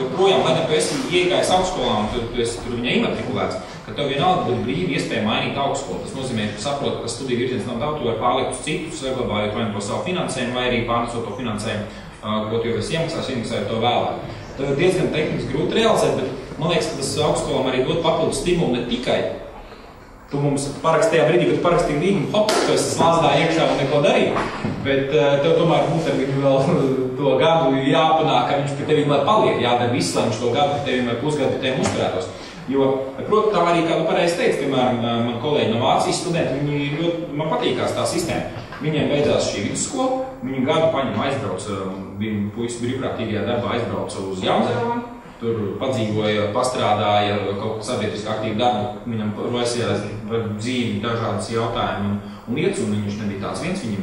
[SPEAKER 2] joprojām, lai ne tu esi iegājis augstskolā un tu esi tur viņa imatrikulēts, ka tev vienalga būtu brīvi iespēja mainīt augstskolu. Tas nozīmē, ka tu saproti, ka studiju virziens nav daudz, tu vari pārliekt uz citus, saglabājot vai to savu finansējumu, vai arī pārnesot to finansējumu, ko tu jau esi iemaksājot to vēlāk. To ir diezgan tehniski grūti realizēt, bet man liekas, ka tas augstskolam arī dod papildus stimulu ne tikai. Tu mums parakstīja brīdī, kad tu parakstīji līgumu, hop, tu esi slāzdā iekšā un neko darīja, bet tev tomēr būtu ar viņu vēl to gadu jāpanāk, ka viņš pie tevīm lai paliek, jādara viss, lai viņš to gadu pie tevīm vai pusgadu pie tevīm uzturētos. Jo, protams, tā arī, kā tu pareizi teici, piemēram, man kolēģi no Vācijas studenti, viņi ļoti, man patīkās tā sistēma. Viņiem beidzās šī vidusskola, viņi gadu paņem aizbrauca, viņa puisis brīvprātīgajā darbā aizbrauca uz Jaunzēlandi, tur padzīvoja, pastrādāja kaut ko sabiedriski aktīvu darbu, viņam roisījās dzīvi dažādas jautājumu un lietas, un viņš nebija tāds viens, viņam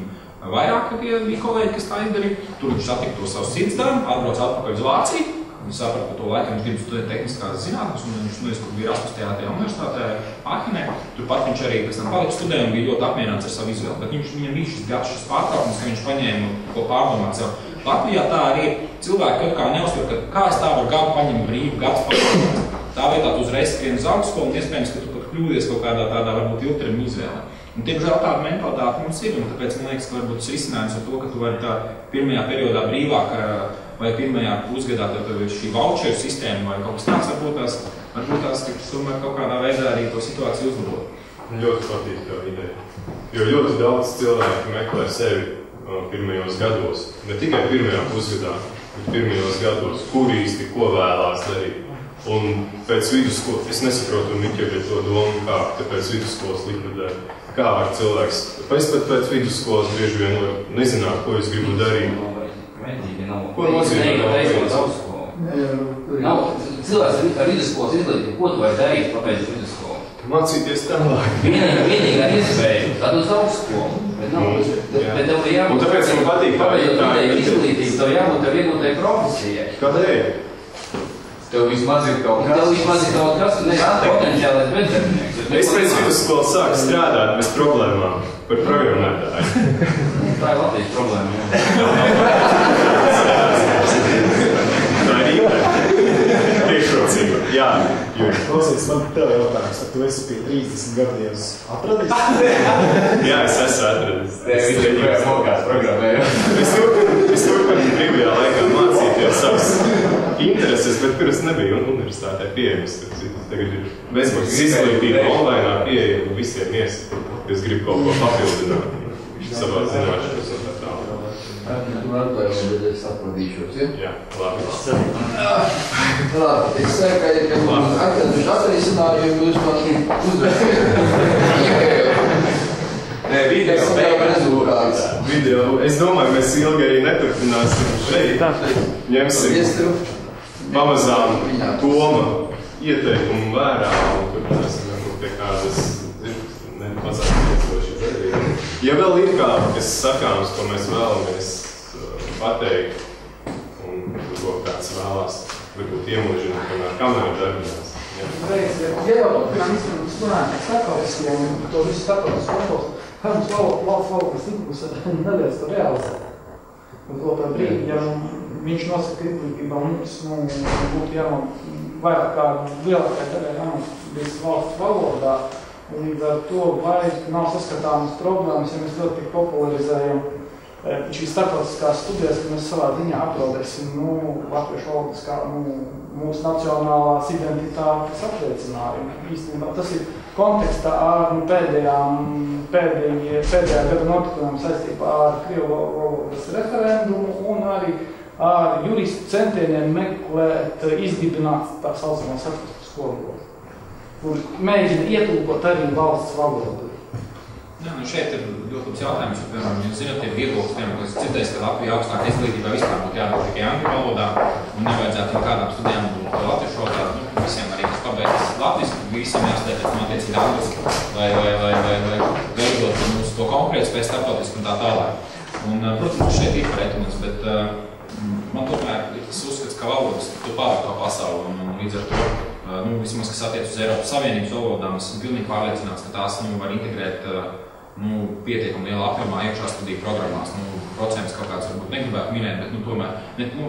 [SPEAKER 2] vairāk bija kolēģi, kas tā izdarīja. Tur viņš satika to savus cits darbu, atbrauc atpakaļ uz Vāciju. Viņš saprata, ka to laikam viņš grib studēt tehniskās zinātnes, un viņš bija Erasmus universitātē Āhenē. Turpat viņš arī pēc tam palika studē un bija ļoti apmierināts ar savu izvēli. Bet viņam bija šis gads, šis pārtraukums, ka viņš paņēma ko pārdomāt sev. Latvijā tā arī cilvēki kaut kā neuzsver, ka kā es tā varu gadu paņemt brīvu, gads paņemt. Tā vietā tu uzreiz skrien uz augstskolu un iespējams, ka tu pat kļūdies kaut kādā tādā varbūt ilgtermiņa izvēlē. Un tiemžēl tāda mentalitāte mums ir, un tāpēc man liekas, ka varbūt tas risinājums ar to, ka tu vari tā pirmajā periodā brīvāk vai pirmajā pusgadā tev ir šī voucheru sistēma vai kaut kas tāds, varbūt tās, ka tomēr kaut kādā veidā arī to situāciju uzlabot.
[SPEAKER 1] Ļoti patīk tā ideja. Jo ļoti daudz cilvēku meklē sevi pirmajos gados, ne tikai pirmajā pusgadā, bet pirmajos gados, kur īsti, ko vēlās darīt. Un pēc vidusskolas, es nesaprotu, un Miķi ir to domu, kā te pēc vidusskolas likvidēt. Kā var cilvēks, pēc vidusskolas bieži vien nezināt, ko es gribu darīt. Ko nozīmē?
[SPEAKER 3] Cilvēks ar vidusskolas izglītību, ko tu vari darīt, kāpēc vidusskolu?
[SPEAKER 1] Mācīties tālāk.
[SPEAKER 3] Vienīgā iespēja, tad uz augstskolu. Bet tev ir jābūt...
[SPEAKER 1] Un tāpēc man patīk tā
[SPEAKER 3] izglītība, tev jābūt tev iegūtai profesijai.
[SPEAKER 1] Kādēļ?
[SPEAKER 7] Tev vismaz ir kaut kas.
[SPEAKER 3] Tev vismaz ir kaut kas, un potenciālais bezdarbnieks.
[SPEAKER 1] Es pēc vidusskolas sāku strādāt bez problēmām par programmētāju.
[SPEAKER 3] Tā ir Latvijas problēma, jā.
[SPEAKER 1] Tā ir īpaši. Priekšrocība. Jā, Juri.
[SPEAKER 5] Klausies, man tev jautājums, tad tu esi pie 30 gadiem atradis?
[SPEAKER 1] Jā, es esmu atradis.
[SPEAKER 7] Viņš ir mokās programmēju.
[SPEAKER 1] Es turpinu brīvajā laikā mācīties savas intereses, bet kuras nebija universitātē pieejamas. Tagad ir bezmaksas izglītība online pieejama visiem kas grib kaut ko papildināt savā zināšanas un tā tālāk.
[SPEAKER 4] Tu atklājumi, bet es atradīšos, ja?
[SPEAKER 1] Jā, labi.
[SPEAKER 4] Labi, es ceru, ka mums atraduši atrisinājumu, jūs man uzvērsiet.
[SPEAKER 1] Nē, video. Es domāju, mēs ilgi arī neturpināsim šeit. Ņemsim pamazām Toma ieteikumu vērā un turpināsim pie kādas mazāk tiecošas arī. Ja vēl ir kā, kas sakāms, ko mēs vēlamies pateikt, un to kāds vēlās, varbūt iemūžina, kamēr darbinās.
[SPEAKER 6] Ja jau turpinām runāt par starptautiskiem un to visu starptautisku konkursu, kā mums valsts likums neļauj to realizēt. Un to par brīdi, ja viņš nosaka, ka izglītībā mums būtu vairāk kā lielākai daļai jānāk valsts valodā, un līdz ar to vairs nav saskatāmas problēmas, ja mēs ļoti popularizējam šīs starptautiskās studijas, ka mēs savā ziņā apdraudēsim latviešu valodas kā mūsu nacionālās identitātes apliecinājumu. Īstenībā tas ir kontekstā ar pēdējā gada notikumiem saistībā ar Krievu valodas referendumu un arī ar juristu centieniem meklēt izdibināt tā saucamā starptautisku skolu, kur mēģina ietulkot arī valsts valodu.
[SPEAKER 2] Jā, šeit ir ļoti labs jautājums, jo, piemēram, jūs zināt, ir viedoklis, piemēram, ka es dzirdēju, ka Latvijā augstākā izglītībā vispār būtu jādod tikai angļu valodā un nevajadzētu kādām studijām būt latviešu valodā. Visiem arī, kas pabeidz latviski, visiem jāstāt pēc attiecīgi angliski, lai veidot mūsu to konkurētspēju starptautiski un tā tālāk. Un, protams, šeit ir pretrunās, bet man tomēr ir tas uzskats, ka valodas tu pārāk kā pasauli un līdz ar to, vismaz, kas attiec uz Eiropas Savienības valodām, esmu pilnīgi pārliecināts, ka tās var integrēt pietiekami lielā apjomā iekšā studiju programmās. Procents kaut kāds varbūt negribētu minēt, bet tomēr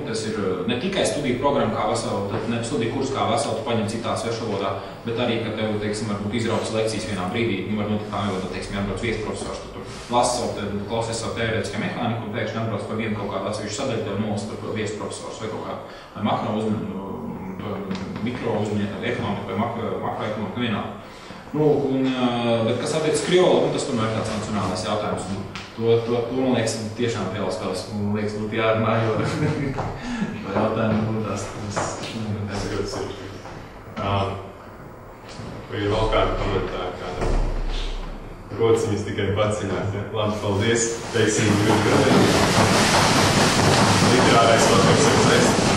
[SPEAKER 2] tas ir ne tikai studiju programma kā veselu, ne studiju kurs kā veselu, tu paņem citā svešvalodā, bet arī, ka tev, teiksim, varbūt izrauc lekcijas vienā brīdī, var notikt kā valodā, teiksim, jāatbrauc viesprofesors, tu tur lasi klausies savu teorētiskā mehāniku un pēkšņi atbrauc par vienu kaut kādu atsevišķu sadaļu, tev nolas par viesprofesors vai kaut kā makro uzņēmumu, mikro uzņēmumu, ekonomiku vai makroekonomiku vienā. Bet kas attiec Kriolu, tas tomēr ir tāds nacionālais jautājums. To, man liekas, tiešām Prielas, man liekas, būtu jārunā, jo jautājumi būtu tās.
[SPEAKER 1] Tas ir ļoti sarežģīti. Vai ir vēl kādi komentāri, kāda rociņas tikai paceļās? Ja? Labi, paldies. Teiksim, literārais vēl, kas ir saistīts.